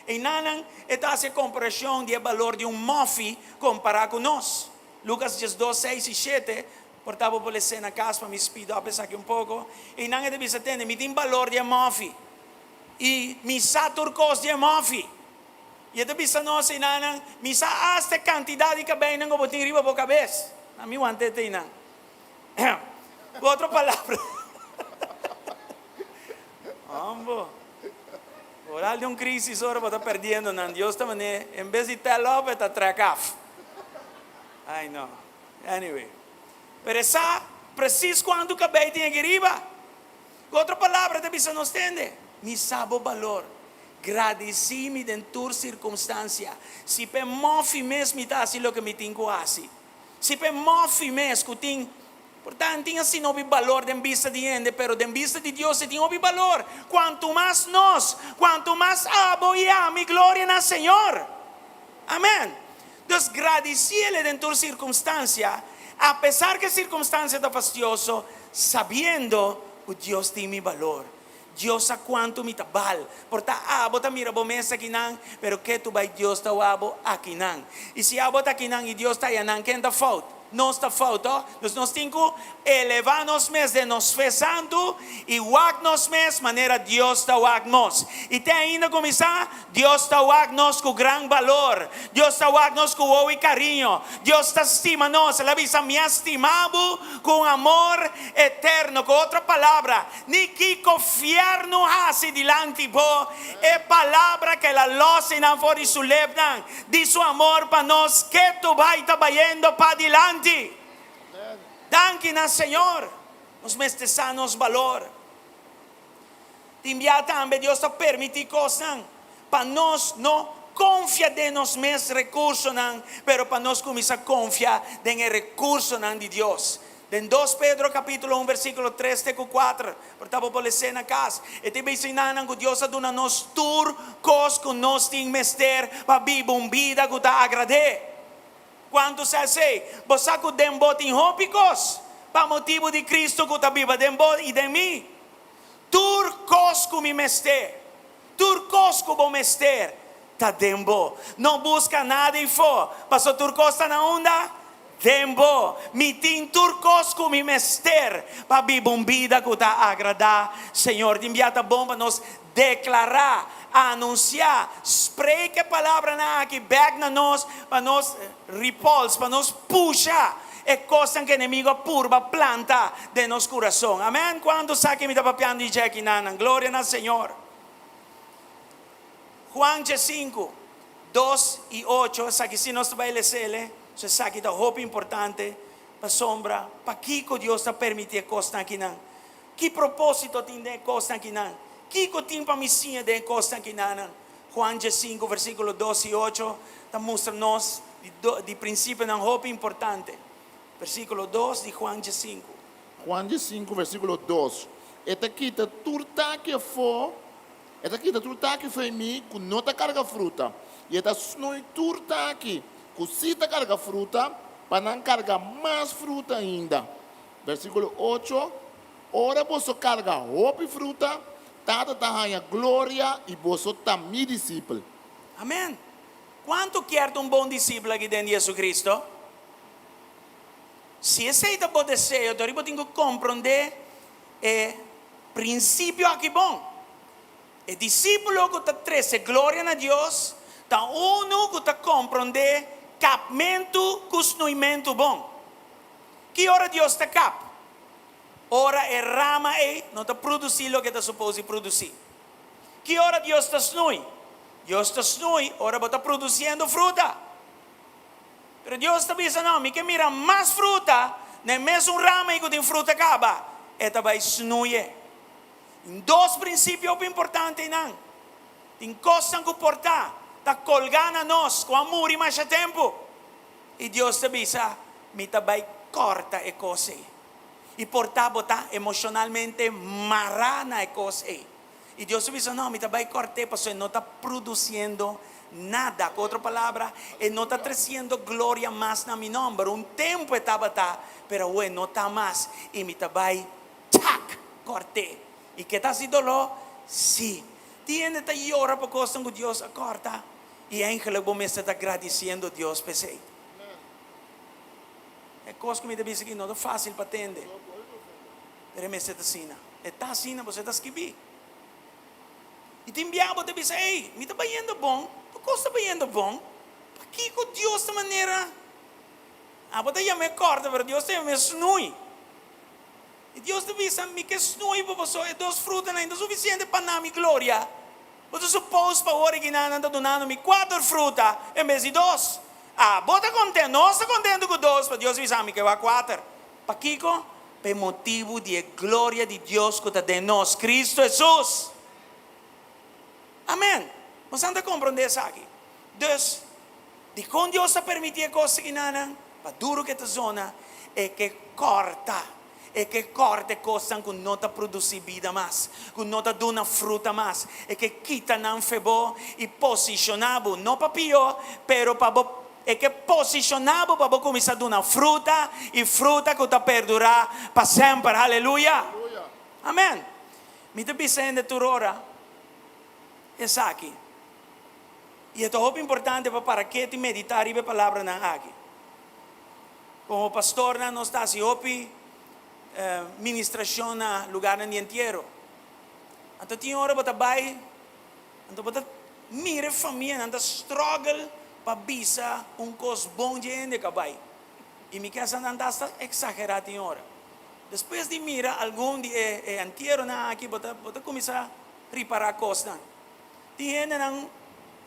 E nanan está a comparação de valor de mofi comparado com nós. Lucas 12, 6 e 7. Portava por a na casa para me speed up aqui pouco. E nanan deve se atender, me tem valor de mofi. E me sa turcos de mofi. E eu deve se nós e nanan, me sa esta quantidade de cabelo não vou ter riba por cabeça. A mim ante tem nan. Outra palavra. Ambo. Oral de crise ora está perdendo nan. Deus está mané, em vez de tell up está tracaf. I know. Anyway. Pero essa preciso quando cabelo tem que riba. Outra palavra deve se nos entende. Me sabe o valor. Agradeci-me em toda circunstância. Se pe mofi mesmo me dá assim o que me tenho que fazer. Se pe mofi mesmo que tenho, portanto, tem assim não valor de vista de gente, pero de vista de Deus tem um valor. Quanto mais nós, quanto mais amo e amo, glória no Senhor. Amém. Então, agradeci-lhe em toda circunstância, a pesar que a circunstância está fastidiosa, sabendo que Deus tem mi valor. Dios a quanto me tabal. Porta abo ta mira bo mesa kinang, pero que tu vai Dios ta abo akinang. E se abo ta kinang e Dios ta yanang, quem da fault? Nós ta fault, nós temos que elevar-nos mes de nos fe santo e wag-nos mes maneira Dios ta wag-nos. E tem ainda começar, Dios ta wag-nos com gran valor. Dios ta wag-nos com o e carinho. Dios ta estima nos, ela visa me estimado com amor eterno. Com outra palavra, ni que confiar no hasi dilante bo, é palavra que ela losse na fora su lebnan, de su amor para nós, que tu vai trabalhando para dilante. Danke na Senhor, nos mestesanos valor. Te envia também Deus a permitir coisas para nós não confiar de nos mesmos recursos, pero para nós começar a confiar em recursos de Deus. En 2 Pedro capítulo 1 versículo 3 e 4, portava por na casa. E te ensinam que Deus dona nos tur cos que nós tem mester para vivir uma vida que ta agrade. Quando se sei, você que dembo tem hópicos, para motivo de Cristo que está viva dembo e de mim. turcos kumi mester. Turcos kubo mester. Ta dembo. Não busca nada e for. Pastor turcos ta na onda? Dembo. Mitin turcos kumi mester. Pa bibumbida ko ta agrada. Senhor, dimbiata bom para nos declarar, anunciar, spreken a palavra na aqui, back na nós, para nos repulse, para nos puxar. É coisa que o inimigo purba planta de nosso coração. Amém? Quando saque me da papiando de Jackie nanan, glória na Senhor. Juan 5, 2 e 8, saque se nós vai ler, se saque da roupa importante, para sombra, para que Deus está permitindo coisa aqui não. Que propósito tem de coisa aqui não? Que tem para missão de coisa aqui não? Juan 5, versículo 2 e 8, está mostrando-nos de princípio uma roupa importante. Versículo 2 de Juan 5. Juan 5, versículo 2. Eta kita turta que for em mim, que não está carga fruta. E eta snoi turta aqui, que se tá carga fruta, para não carregar mais fruta ainda. Versículo 8. Ora você carga roupa e fruta, tata tahanha glória e você tá mi discípulo. Amém. Quanto quer um bom discípulo aqui dentro de Jesus Cristo? Se esse é o bom desejo, então eu tenho que compreender o princípio aqui bom. O discípulo que está treze glória a Deus, está uno que está compreender capmento, cusnoimento bom. Que hora Deus está cap? Ora é rama não está produzindo o que está suposto produzir. Que hora Deus está snui? Deus está snui, ora está produzindo fruta. Pero Deus está dizendo, não, me que mira mais fruta, nem mesmo rama que tem fruta acaba, esta vai snuir. Em dois princípios importantes, não. Tem coisas que portar, está colgando a nós com amor e mais tempo. E Deus está dizendo, me vai corta a coisa. E portar, botar emocionalmente marana a coisa. E Deus está dizendo, não, me vai cortar, porque não está produzindo nada, com outra palavra, Ele não está trazendo glória mais na meu nome. Um tempo estava, pero hoje não está mais. E me vai, tac, corte. E que está sendo lá? Sim. Tiene que llorar por coisa que Deus corta. E a ángel bom está agradecendo a Deus por isso. É coisa que me diz que não é fácil para entender. Pero me está assim. Está assim, você está escrevendo. E tem diabo que diz, ei, me está indo bom. Coisa está indo bom. Para que Deus esta maneira? Você já me corta, mas Deus já me snui. E Deus te diz, me que snui para você, é duas frutas ainda suficiente para dar minha glória. Você supôs para o original anda donando-me 4 frutas em vez de 2. Você está contente? Não está contente com 2, mas Deus diz, me que vai 4. Para que? Por motivo de glória de Deus que está de nós, Cristo Jesus. Amém. Você anda compreender isso aqui. Então, de quando Deus está permitindo coisas que não, para duro que esta zona, é que corta. É que corta coisas que não está produzindo vida mais, que não está dando fruta mais, é que quita não febo e posicionado, não para pior, pero para é que posicionado para começar a dar fruta e fruta que está perdurar para sempre, aleluia. Amém. Me está dizendo tu hora, é aqui. E é muito importante para que te meditar e a palavra na aqui. Como pastor, não está se opi ministração na lugar no entierro. Então tinha hora para vai, então para mira família, então struggle para bisa coisa bom de ende cabai. E me casa não está exagerado em hora. Depois de mira algum de entierro na aqui, para começar a reparar coisas. Tinha não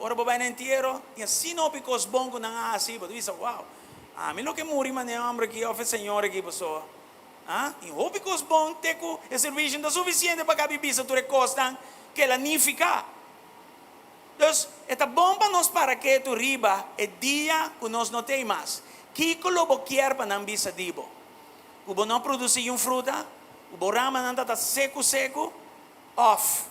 ora para vai no entierro, e assim não picos bom com na assim, para dizer wow. Me lo que muri man é homem aqui, ofe senhor aqui pessoa. E houve que os bons teco e serviço não é suficiente para que a bibisa tu recosta que ela nem fica. Então, é bom para nós para que tu riba é dia que nós não tem mais. Que colobo quer para não bisa dibo. O não produzir fruta, o rama não está seco, off.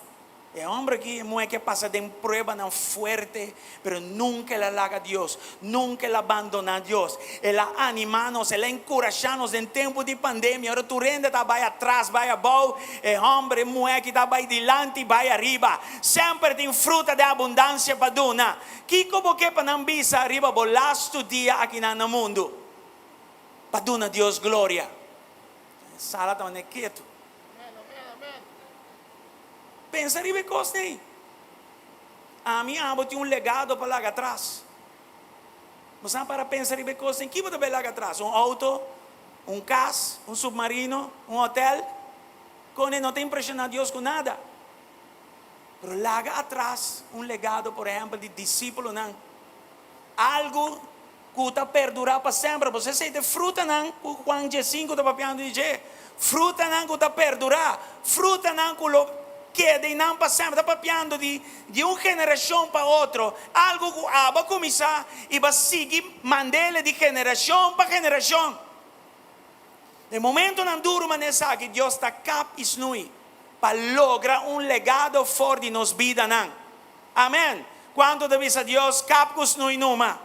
El hombre que mujer que pasa de prueba tan fuerte, pero nunca le halaga a Dios, nunca le abandona a Dios. Él animanos, él encorajanos en tiempo de pandemia. Ahora tu renda está vai atrás, vai abajo. El hombre, mujer que está vai delante y vai arriba. Siempre tem fruta de abundancia para donar. Que como que para não bisa arriba, bolas tu dia aqui no mundo. Para donar Deus glória. Sala está quieto. Pensa em coisas aí. A minha avó tinha legado para lá atrás. Você para pensar em coisas em que você vai lá atrás? Auto, casa, submarino, hotel. Com ele não tem impressionado Deus com nada. Mas lá atrás, legado, por exemplo, de discípulo, não. Algo que está perdurar para sempre. Você sei de fruta, não? Juan 5 está papiando de dizer. Fruta não que está perdurar. Fruta não que que de não para sempre, está papiando de uma geração para outra, algo que vai começar e vai seguir mandele de geração para geração. De momento não duro, mas sabe que Deus está cap e snui para lograr legado forte nos vida não. Amém. Quando deve ser Deus cap e snui numa.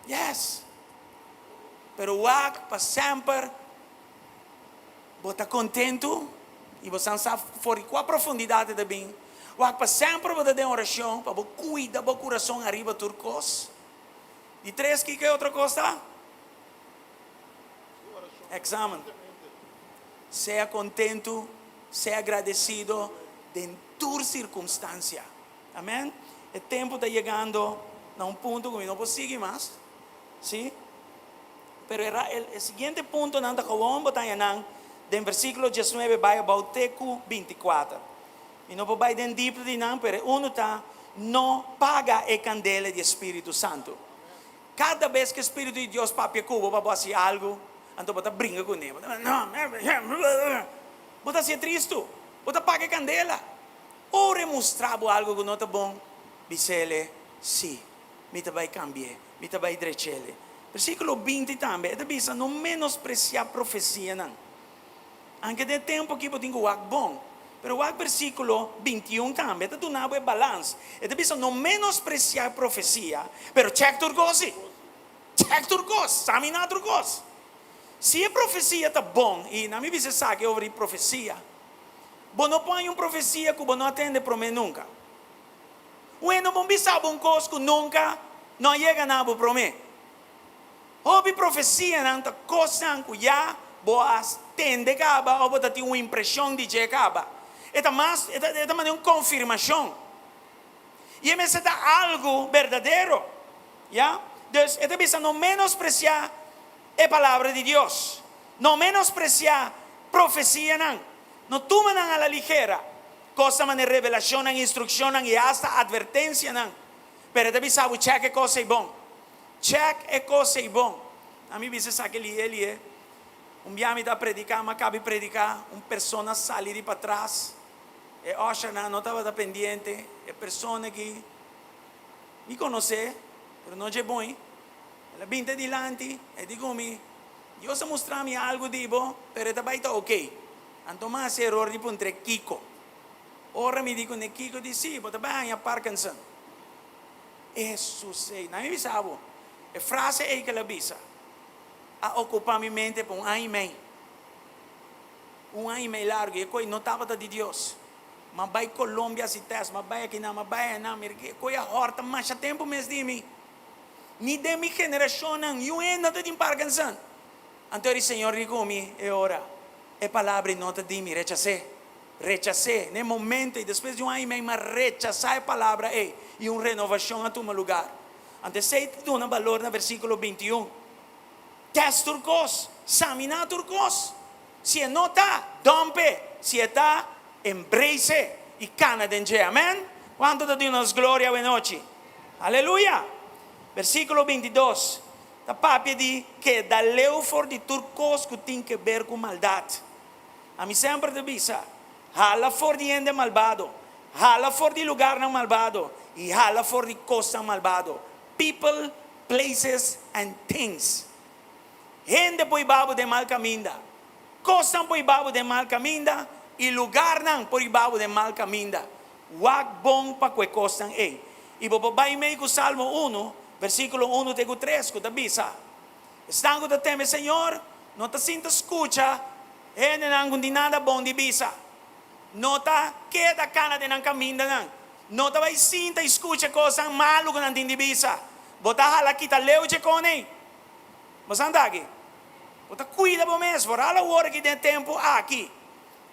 Yes. Pero wag para sempre. Você está contento e você não sabe fora qual a profundidade de bem. Para sempre você tem oração para você cuidar do coração arriba turcos. E três, que é outra coisa? Exame. Seja contento, seja agradecido em toda circunstância. Amém? O tempo está chegando a ponto que não posso seguir mais. Sim? Pero o seguinte ponto não está acabando de en versículo 19 vai ao Teco 24. E não vai den deep de não, pero uno está não paga a candela de Espírito Santo. Cada vez que o Espírito de Deus papia cubo para fazer algo, então você brinca com ele. Não, você se triste, você paga a candela. Ou remostrar algo que não está bom, dizele, sim, me vai cambiar, me vai direcer. Versículo 20 também, ele diz, não menospreciar a profecia, não. Anche del tempo que eu tenho bom. Pero o versículo 21 também está dando um balanço. Ele diz, não menospreciar a profecia, pero check turcos. Check turcos, examinar turcos. Se a profecia está bom, e na minha visão sabe sobre profecia, você não põe uma profecia que você não atende para mim nunca. Bueno, você sabe uma coisa que nunca não chega nada para mim. Houve profecia, não está coisa que já boas tende acaba ou você tem uma impressão de que acaba. É mais uma confirmação. E é mesmo algo verdadeiro. ¿Ya? Então, esta vez não menospreciar a palavra de Deus. Não menospreciar profecia, não. Não toma a la ligera. Coisa de revelação, instrução e hasta advertência, não. Pero esta vez sabe, check é coisa bom. Check é coisa bom. A mim diz que ele é. Dia me está predicar, mas acabei de predicar, uma pessoa saiu de para trás, e Osha não estava pendiente, é pessoa que me conhece, mas não é bom. Ela vem de delante, e digo-me, Deus mostrar-me algo, digo, mas está está ok. Então, mas erro de entre Kiko. Ora me digo, Kiko disse, sim, mas bem, a Parkinson. Isso sei, não me sabe. A frase é que ela avisa. A ocupar minha mente por ano e meio largo, e eu não estava de Deus, mas vai Colômbia se testa, mas vai aqui não, mas vai não, eu a horta, mas já tempo mesmo de mim, nem de minha geração, não, eu ainda estou em Parkinson. Então o Senhor diz comigo, é hora, a palavra não te diz, rechacei, no momento, e depois de ano e meio, mas rechazar a palavra, e uma renovação a tu lugar. Então, sei que tu dá valor no versículo 21. Test turcos, examinar turcos. Se não está, dompe. Se está, embrace e cana dentro. Amém? Quanto te dinos glória e noite. Aleluia. Versículo 22. A papia diz que da leufor de turcos que tem que ver com maldade. A mim sempre te avisa. Hala for de gente malvado. Hala for de lugar não malvado. E hala for de coisa malvado. People, places and things. Gente põe babo de mal caminho. Coisa põe babo de mal caminho. e lugar nang por ibabaw de mal caminda. Wag bong pakwekos ng e. Ibababay may ko Salmo 1, versículo 1 tego 3, ko tabisa. Estando da teme, Senhor, não te sinta escucha, não kundi nada bom de bisa. Nota queda cana de nang caminda nang. Nota vai sinta escucha coisa malo que não tem de bisa. Bota hala kita leu de cone. Mas anda aqui. Bota cuida bom mesmo, por alla hora que tem tempo aqui.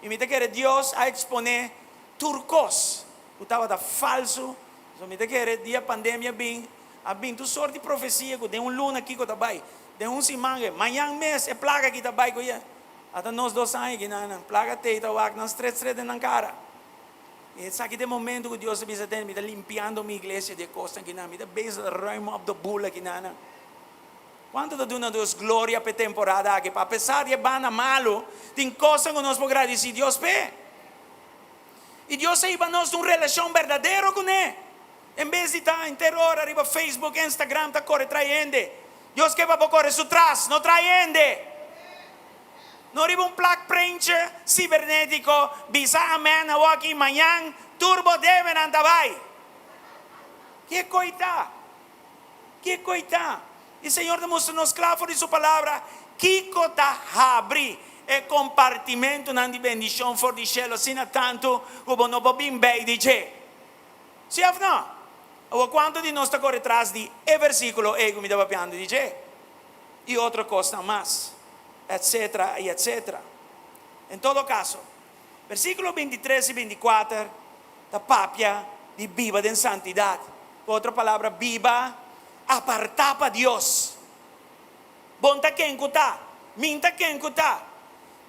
E me te quer Deus a exponer turcos. O tava da falso. So me te quer dia pandemia bem, a bem tu sorte de profecia que tem luna aqui que tá bai. Tem simang, manhã mês é plaga que tá bai ko ya. Até nós 2 anos que não plaga teita wak não stress na cara. E sabe de momento que Deus bisa tem me tá limpiando minha igreja de costa que não me tá beza ruimo of the bull que não. Quanto da duna Deus glória per temporada que apesar de bana malo, tem coisa que nós podemos agradecer Deus pe. E Deus aí para nós uma relação verdadeira com ele. Em vez de estar em terror, arriba Facebook, Instagram, está corre traiende. Deus que vai correr su trás, não traiende. Não arriba plaque printer cibernético, bisa amen, aqui manhã, turbo deve andar vai. Que coita. Que coita. E o Senhor demonstra-nos claro de sua palavra, que cota abre e compartimento na bendição for di cielo, sino tanto como não bem bem dice. Sim ou não? O quanto de nós está correndo atrás de versículo e como estava piando dice. E outra coisa mais, etc. e etc. Em todo caso, versículo 23 e 24, da papia de viva em santidade. Outra palavra, viva, apartar para Deus. Bonta quem cuta, minta quem cuta.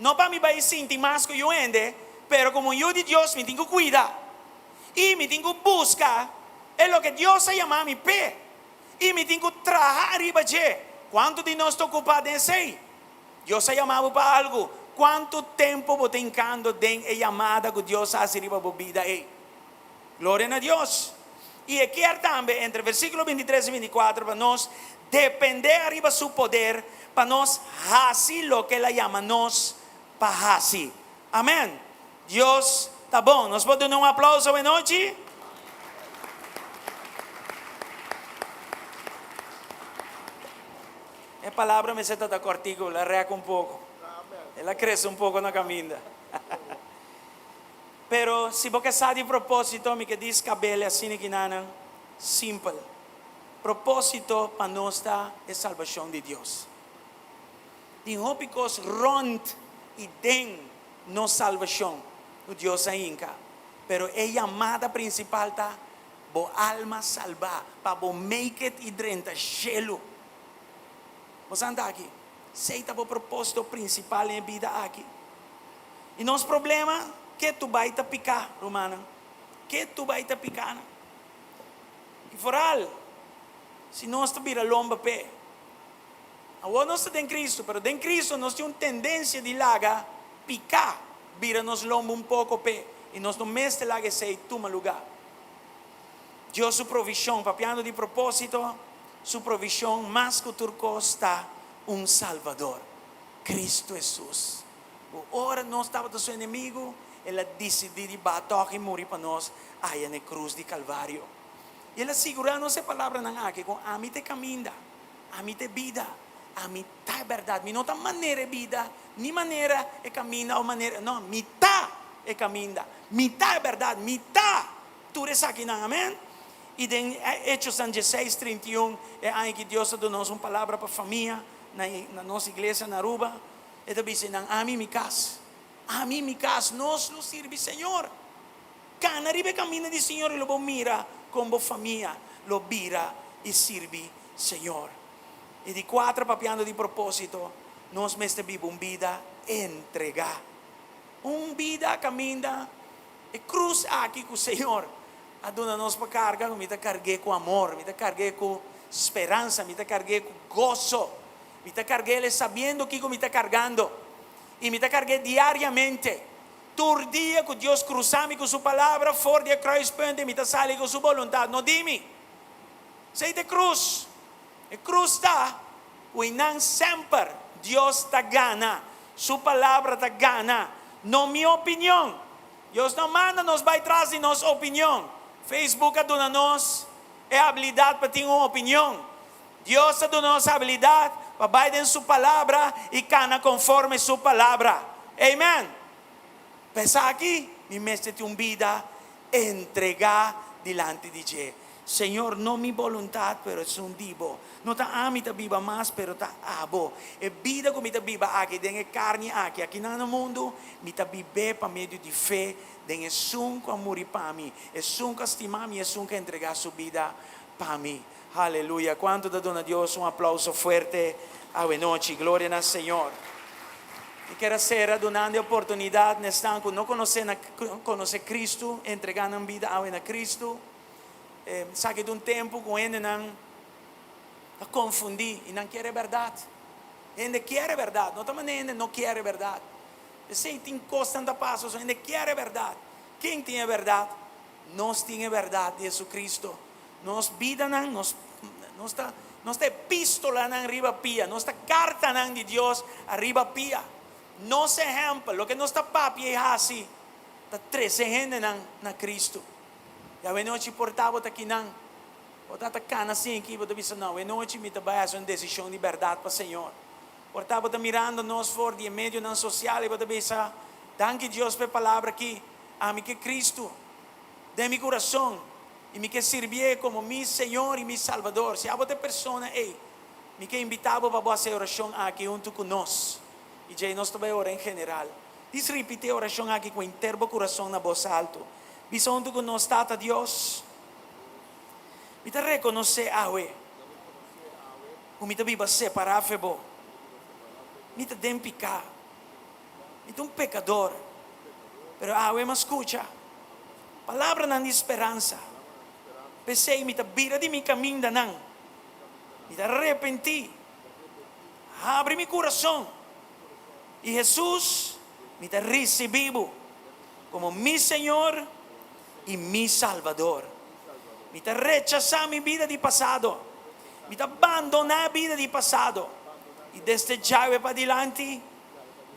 Não para me vai sentir mais que eu ende, pero como eu de Deus me tenho que cuidar. E me tenho que buscar, é o que Deus ha chamado a mi pé. E me tenho que trabalhar arriba de. Quanto de nós está ocupado em sei? Deus ha chamado para algo. Quanto tempo você encando de a chamada que Deus ha servido para a vida? Glória a Deus. E aqui também, entre versículos 23 e 24, para nós depender arriba do seu poder, para nós fazer o que Ele chama nós para fazer. Amém. Deus está bom. Nós podemos dar um aplauso hoje noite? A palavra me senta da cortico, la reaca pouco. Ela cresce pouco na caminda. Pero se você sabe de propósito, me que diz cabelo assim que nada, simples. Propósito para nós está é salvação de Deus. De hópicos rond e den no salvação, o Deus ainda. Pero a chamada principal está, bo alma salvar, para bo make it e drenta gelo. Você anda aqui, seita o propósito principal em vida aqui. E nosso problema que tu vai te picar, Romana. Que tu vai te picar. E foral, se nós te vira lomba pé. Agora nós estamos em Cristo, mas em Cristo nós temos tendência de laga picar, vira nos lomba pouco pé. E nós não mestre laga sei toma lugar. Deus sua provisão, papiando de propósito, sua provisão mais que turco está Salvador, Cristo Jesus. Ora nós estava do seu inimigo, Ele decidiu de bater e morrer para nós aí na cruz de Calvário. E Ele segurando essa palavra na aqui com a mim te caminha, a mim te vida, a mim tá verdade, mi não tá maneira vida, ni maneira é caminho ou maneira, não, mi tá é caminho, mi tá é verdade, mi tá tudo isso aqui não, amém? E em Hechos 16, 31, é aí que Deus deu-nos uma palavra para a família, na nossa igreja, na Aruba. Ele diz, a mim me casa, nós lo sirve Senhor. Cada ribe caminho do Senhor, e lo mira como família, lo vira e sirve Senhor. E de 4, papiando de propósito, nós mestre vive uma vida entregar. Uma vida caminha, e cruz aqui com o Senhor. Aduna nos para carga, me te carguei com amor, me te carguei com esperança, me te carguei com gozo, me te carguei sabendo que me está cargando, e me te carguei diariamente. Todo dia que Deus cruzame com sua palavra, fora de cruz, me te sale com sua vontade. Não dime, sei de cruz, e cruz está, o não sempre Deus está gana, sua palavra está gana, não minha opinião. Deus não manda nós vai trazer nossa opinião. Facebook é dona nós é habilidade para ter uma opinião. Deus é dona nossa habilidade para vai em sua palavra e cana conforme sua palavra. Amém. Pensar aqui, me mestre tem uma vida entregar diante de Deus. Senhor, não minha vontade, pero é um dibo. Não está a minha vida mais, pero está abo. É vida como minha vida aqui, tem carne aqui no mundo, minha vida para meio de fé, tem um que amor para mim, é um que estimar mim, é um que entregar sua vida para mim. Aleluia. Quanto da dona Deus um aplauso forte a noite. Glória ao Senhor. E quero ser donando a oportunidade neste ano, não conhecer Cristo, entregando a vida a Cristo. Sabe de um tempo com ele não confundir e não quer verdade. Ele quer verdade, não também ele não quer verdade. Eu sei que tem constante passos, ele quer verdade. Quem tem a verdade? Nós temos a verdade de Jesus Cristo. Nós vida não, nós epístola não arriba pia, nossa carta não de Deus arriba pia. Nosso exemplo, o que nossa papi é assim, está 13 gente na Cristo. E a noite portava aqui não. Portava cana assim aqui, você disse não, a noite me trabalha uma decisão de verdade para o Senhor. Portava mirando nós fora de meio não social e você disse, danke Deus pela palavra aqui, a mim que Cristo, de meu coração, e me que servir como meu Senhor e meu Salvador. Se a outra pessoa, me que invitava para fazer oração aqui junto com nós. E já nós também oramos em geral. Diz repetir a oração aqui com interbo coração na voz alta. Bisogno que nós tata Deus. Me te reconhecer awe. O me te viva separar febo. Me te den picar. Me te um pecador. Pero awe me escucha. Palavra não de esperança. Pensei me te vira de mi caminho não. Me te arrepenti. Abre mi coração. E Jesus me te recebido como mi Senhor e mi Salvador. Me te rechazar mi vida de passado. Me te abandonar a vida de passado. E desde já para adiante,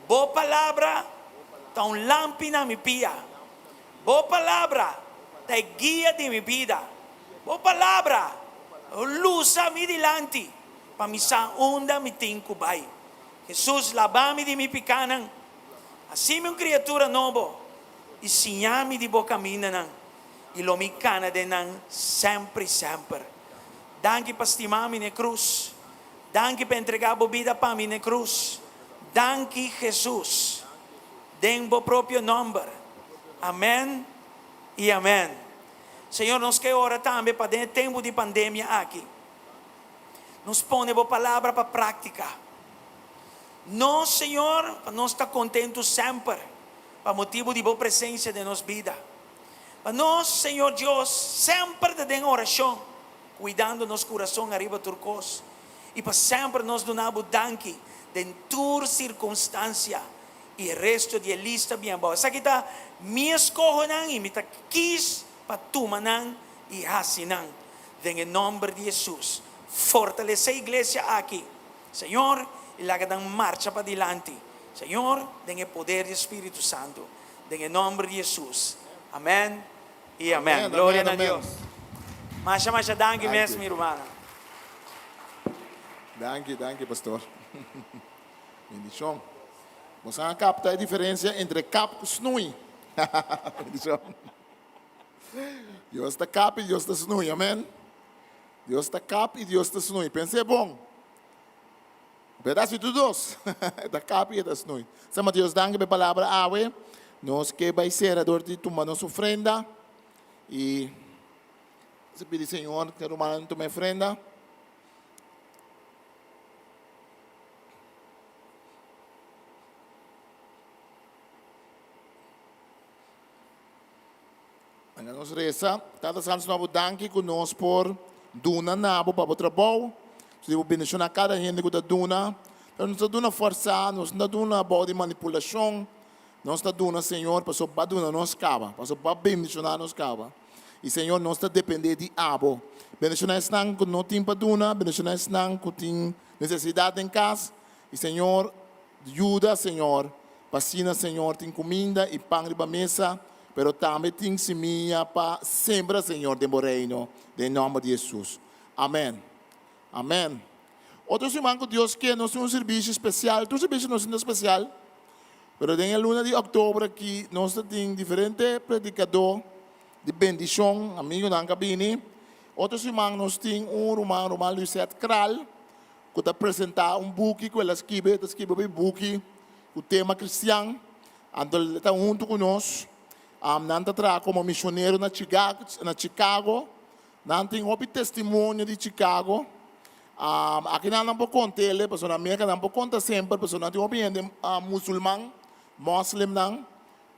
boa palavra, está um lâmpada na minha pia. Boa palavra, está guia de minha vida. Boa palavra, luz a mim dilante. Para me sa onda me tem cubai. Jesus lava-me de mi picanan. Assim uma criatura nova. E sinha-me de boa caminho não. E lo mi cana de não sempre, sempre. Danke para estimar-me na cruz. Danke para entregar a vida para mim na cruz. Danke, Jesus. Em o próprio nome. Amém e amém. Senhor, nós queremos orar também para dentro tempo de pandemia aqui. Nos põe a palavra para prática. Nós, Senhor, nós estamos contentos sempre. Para motivo de boa presença de nossa vida. Para nós, Senhor Deus, sempre de oração. Cuidando nosso coração arriba turcos. E para sempre nos donamos danke. De toda circunstância. E o resto de lista bem boa. Essa aqui está, me escolho não. E me está quis para tomar não. E assim não. Em nome de Jesus. Fortalece a igreja aqui. Senhor, e la que dan marcha para adelante. Senhor, den el poder do Espírito Santo. En el nombre de Jesus. Amém e amém. Glória a Deus. Masha, danke mesmo, minha irmã. Danke, pastor. Bendição. Você não capta a diferença entre cap e snui. Bendição. Deus está cap e Deus está snui, amém? Deus está cap e Deus está snui. Pense bom. Pedaço de dois. Da cap e da snui. Sama Deus, danke pela palavra awe. Nós que vai ser a dor de tomar nossa ofrenda. E se pedir, Senhor, que o humano tome ofrenda. Nós reza, cada santo novo danke conosco por duna nabo para o trabalho. Se eu bendicionar cada gente que está duna, não está duna força, não está duna boa de manipulação, não está duna, Senhor, para só para duna nos cava, para só para bendicionar nos cava. E Senhor, não está depender de abo. Bendicionar estão que não tem para duna, bendicionar estão que tem necessidade em casa. E Senhor, ajuda, Senhor, Pasina, Senhor, tem comida e pão de mesa, pero também tem semilla para sembrar, Senhor, de reino, em nome de Jesus. Amém. Amém. Outro irmão que Deus quer, nós temos um serviço especial. Tu serviço não é especial, mas em luna de outubro aqui, nós temos diferentes predicadores de bendição, amigo na cabine. Outros irmãos, nós temos irmão Luisette Kral, que está apresentar book, que ela escreve um book, o tema cristiano. Então, está junto conosco. Nós está como missionário na Chicago. Nós temos um testemunho de Chicago. Aqui não podemos contar ele, porque na América não podemos contar sempre, porque nós temos um muçulmano, muslim,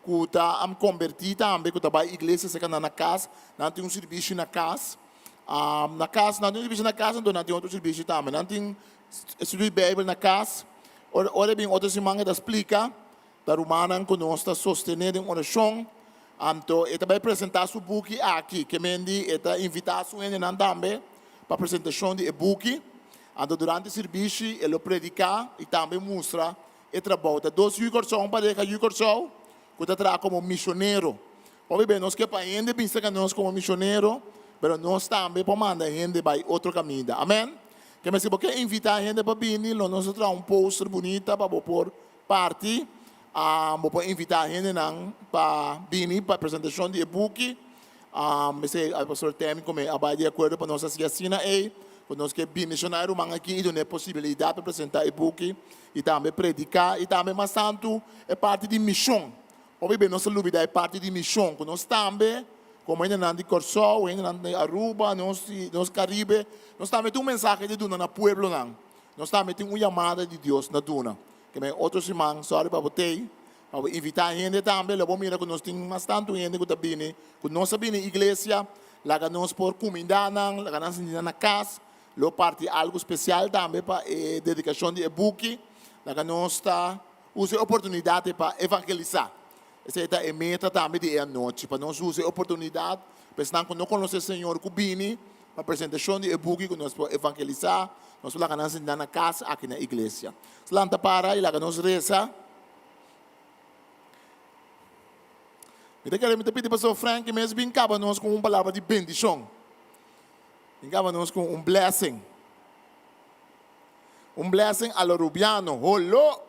que está convertido também, que está na igreja, que está na casa, nós temos um serviço na casa. Na casa, nós temos um serviço na casa, então nós temos outro serviço também. Nós temos estudo de Bíblia na casa. Ora bem, outros irmãos que explica, da romana que nós estamos sustentando em oração. Então, ele vai apresentar seu book aqui, que mendi, ele vai invitar a sua também, para a apresentação do e-book. Então, durante o serviço, ele predica e também mostra o trabalho. Dois Yukorsão, para que Yukorsão, que está como missionário. Obviamente, nós queremos ainda pensar que nós como missionário, mas nós também podemos mandar a gente para outro caminho. Amém? Que me se você invitar a gente para vir, nós temos poster bonita para pôr parte. Vou invitar a gente para vir para a apresentação do e-book. O pastor Temi, como vai de acordo para nós assinar aí, para nós que é missionário, mas aqui não é possibilidade para apresentar o e-book e também predicar e também mais tanto é parte de missão. Obviamente nossa dúvida é parte de missão, que nós também, como ainda não de Corsol, ainda não de Aruba, nós Caribe, nós também temos mensagem de Duna no pueblo não. Nós também temos uma chamada de Deus na Duna. Que outros irmãos, sorry para você. Vou invitar a gente também, vamos mirar que nós temos bastante gente que está vindo, que nós sabemos na igreja, lá que nós por comida, lá que nós estamos na casa, lá parte algo especial também para a dedicação de e-book, lá que nós está usando a oportunidade para evangelizar. Essa é a meta também de noite, para nós usar a oportunidade, para que nós conhecemos o Senhor que vem, para a apresentação de e-book, que nós podemos evangelizar, nós lá que nós estamos na casa, aqui na igreja. Se lá para e lá que nós reza, eu quero pedir para o pastor Frank que mesmo brincava nós com uma palavra de bendição. Brincava nós com blessing. Blessing al rubiano. Olô!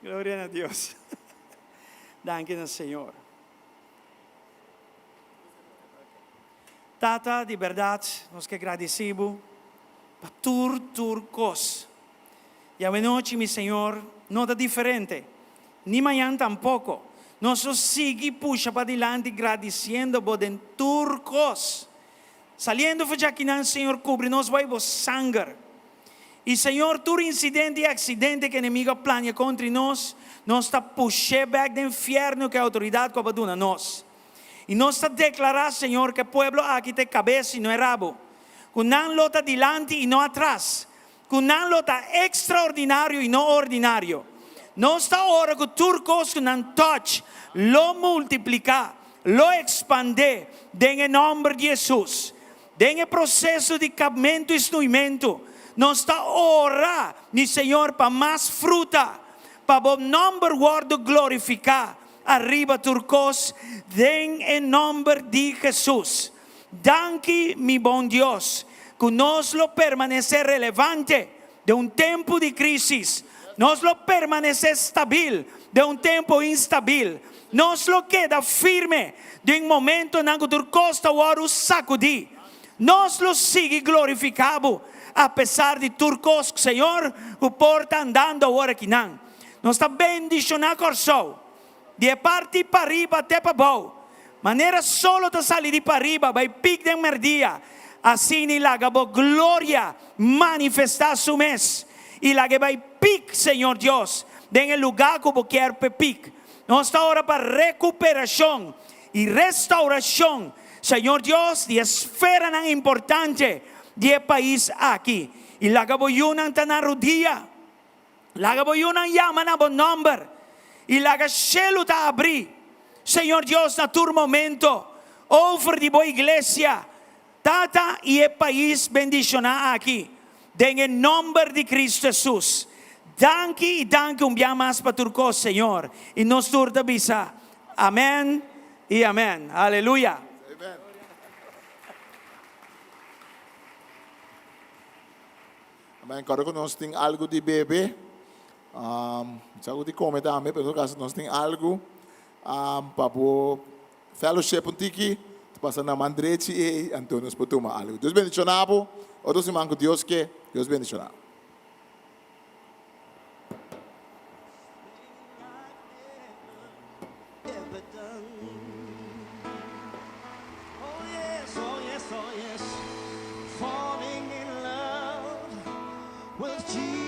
Glória a Deus. Danke, Senhor. Tata, de verdade, nós que agradecemos para turcos. E a noite, meu Senhor, não é diferente. Ni amanhã tampouco. Nós seguimos puxa para adelante agradecendo por den turcos. Saliendo de aqui, Senhor, cobre nós vai vos sangue. E Senhor, todo incidente e acidente que o inimigo planeja contra nós está puxando back do inferno que a autoridade cobre nós. E nós está declarar, Senhor, que o povo aqui tem cabeça e não é rabo. Que não lota adiante e não atrás. Que não lota extraordinário e não ordinário. Nós está hora que turcos que não touch, lo multiplicar, lo expandir, em nome de Jesus. Em processo de cabimento e instrumento, nós está orar, ni Senhor, para mais fruta, para o nome guardo glorificar, arriba turcos, em nome de Jesus. Danke, mi bom Deus, que nós lo permanecer relevante de tempo de crisis. Nós lo permanecer estável de tempo instável. Nós lo queda firme de momento em que turcos está o sacudir. Nós lo sigue glorificado, apesar de turcos, Senhor, que porta andando agora aqui não. Nós está bendicionando Corsol, de parte para arriba até para baixo. Maneira solo de sair de para arriba, vai pique de merdia. Assim ele acabou glória manifestar su mês. E lá que vai pique, Senhor Deus, em lugar que você quer pique. Nós está hora para recuperação e restauração, Senhor Deus, de esfera tão importante do país aqui. E lá que você está na rodilha, lá que você chama na bom nome, e lá que o céu está abrir, Senhor Deus, na todo momento, over de boa igreja, tata e o país bendicionar aqui. Em nome de Cristo Jesus. Danke, danke um dia mais para turco, Senhor. E nós turta bisa. Amém e amém. Aleluia. Amen. Amen. Agora que nós temos algo de beber, algo de comer também, mas no caso nós temos algo para o fellowship um tiki, passa na mandrete e então nós podemos tomar algo. Deus bendicionado, outros irmãos Deus que Deus bendicionado. Oh yes, falling in love with Jesus.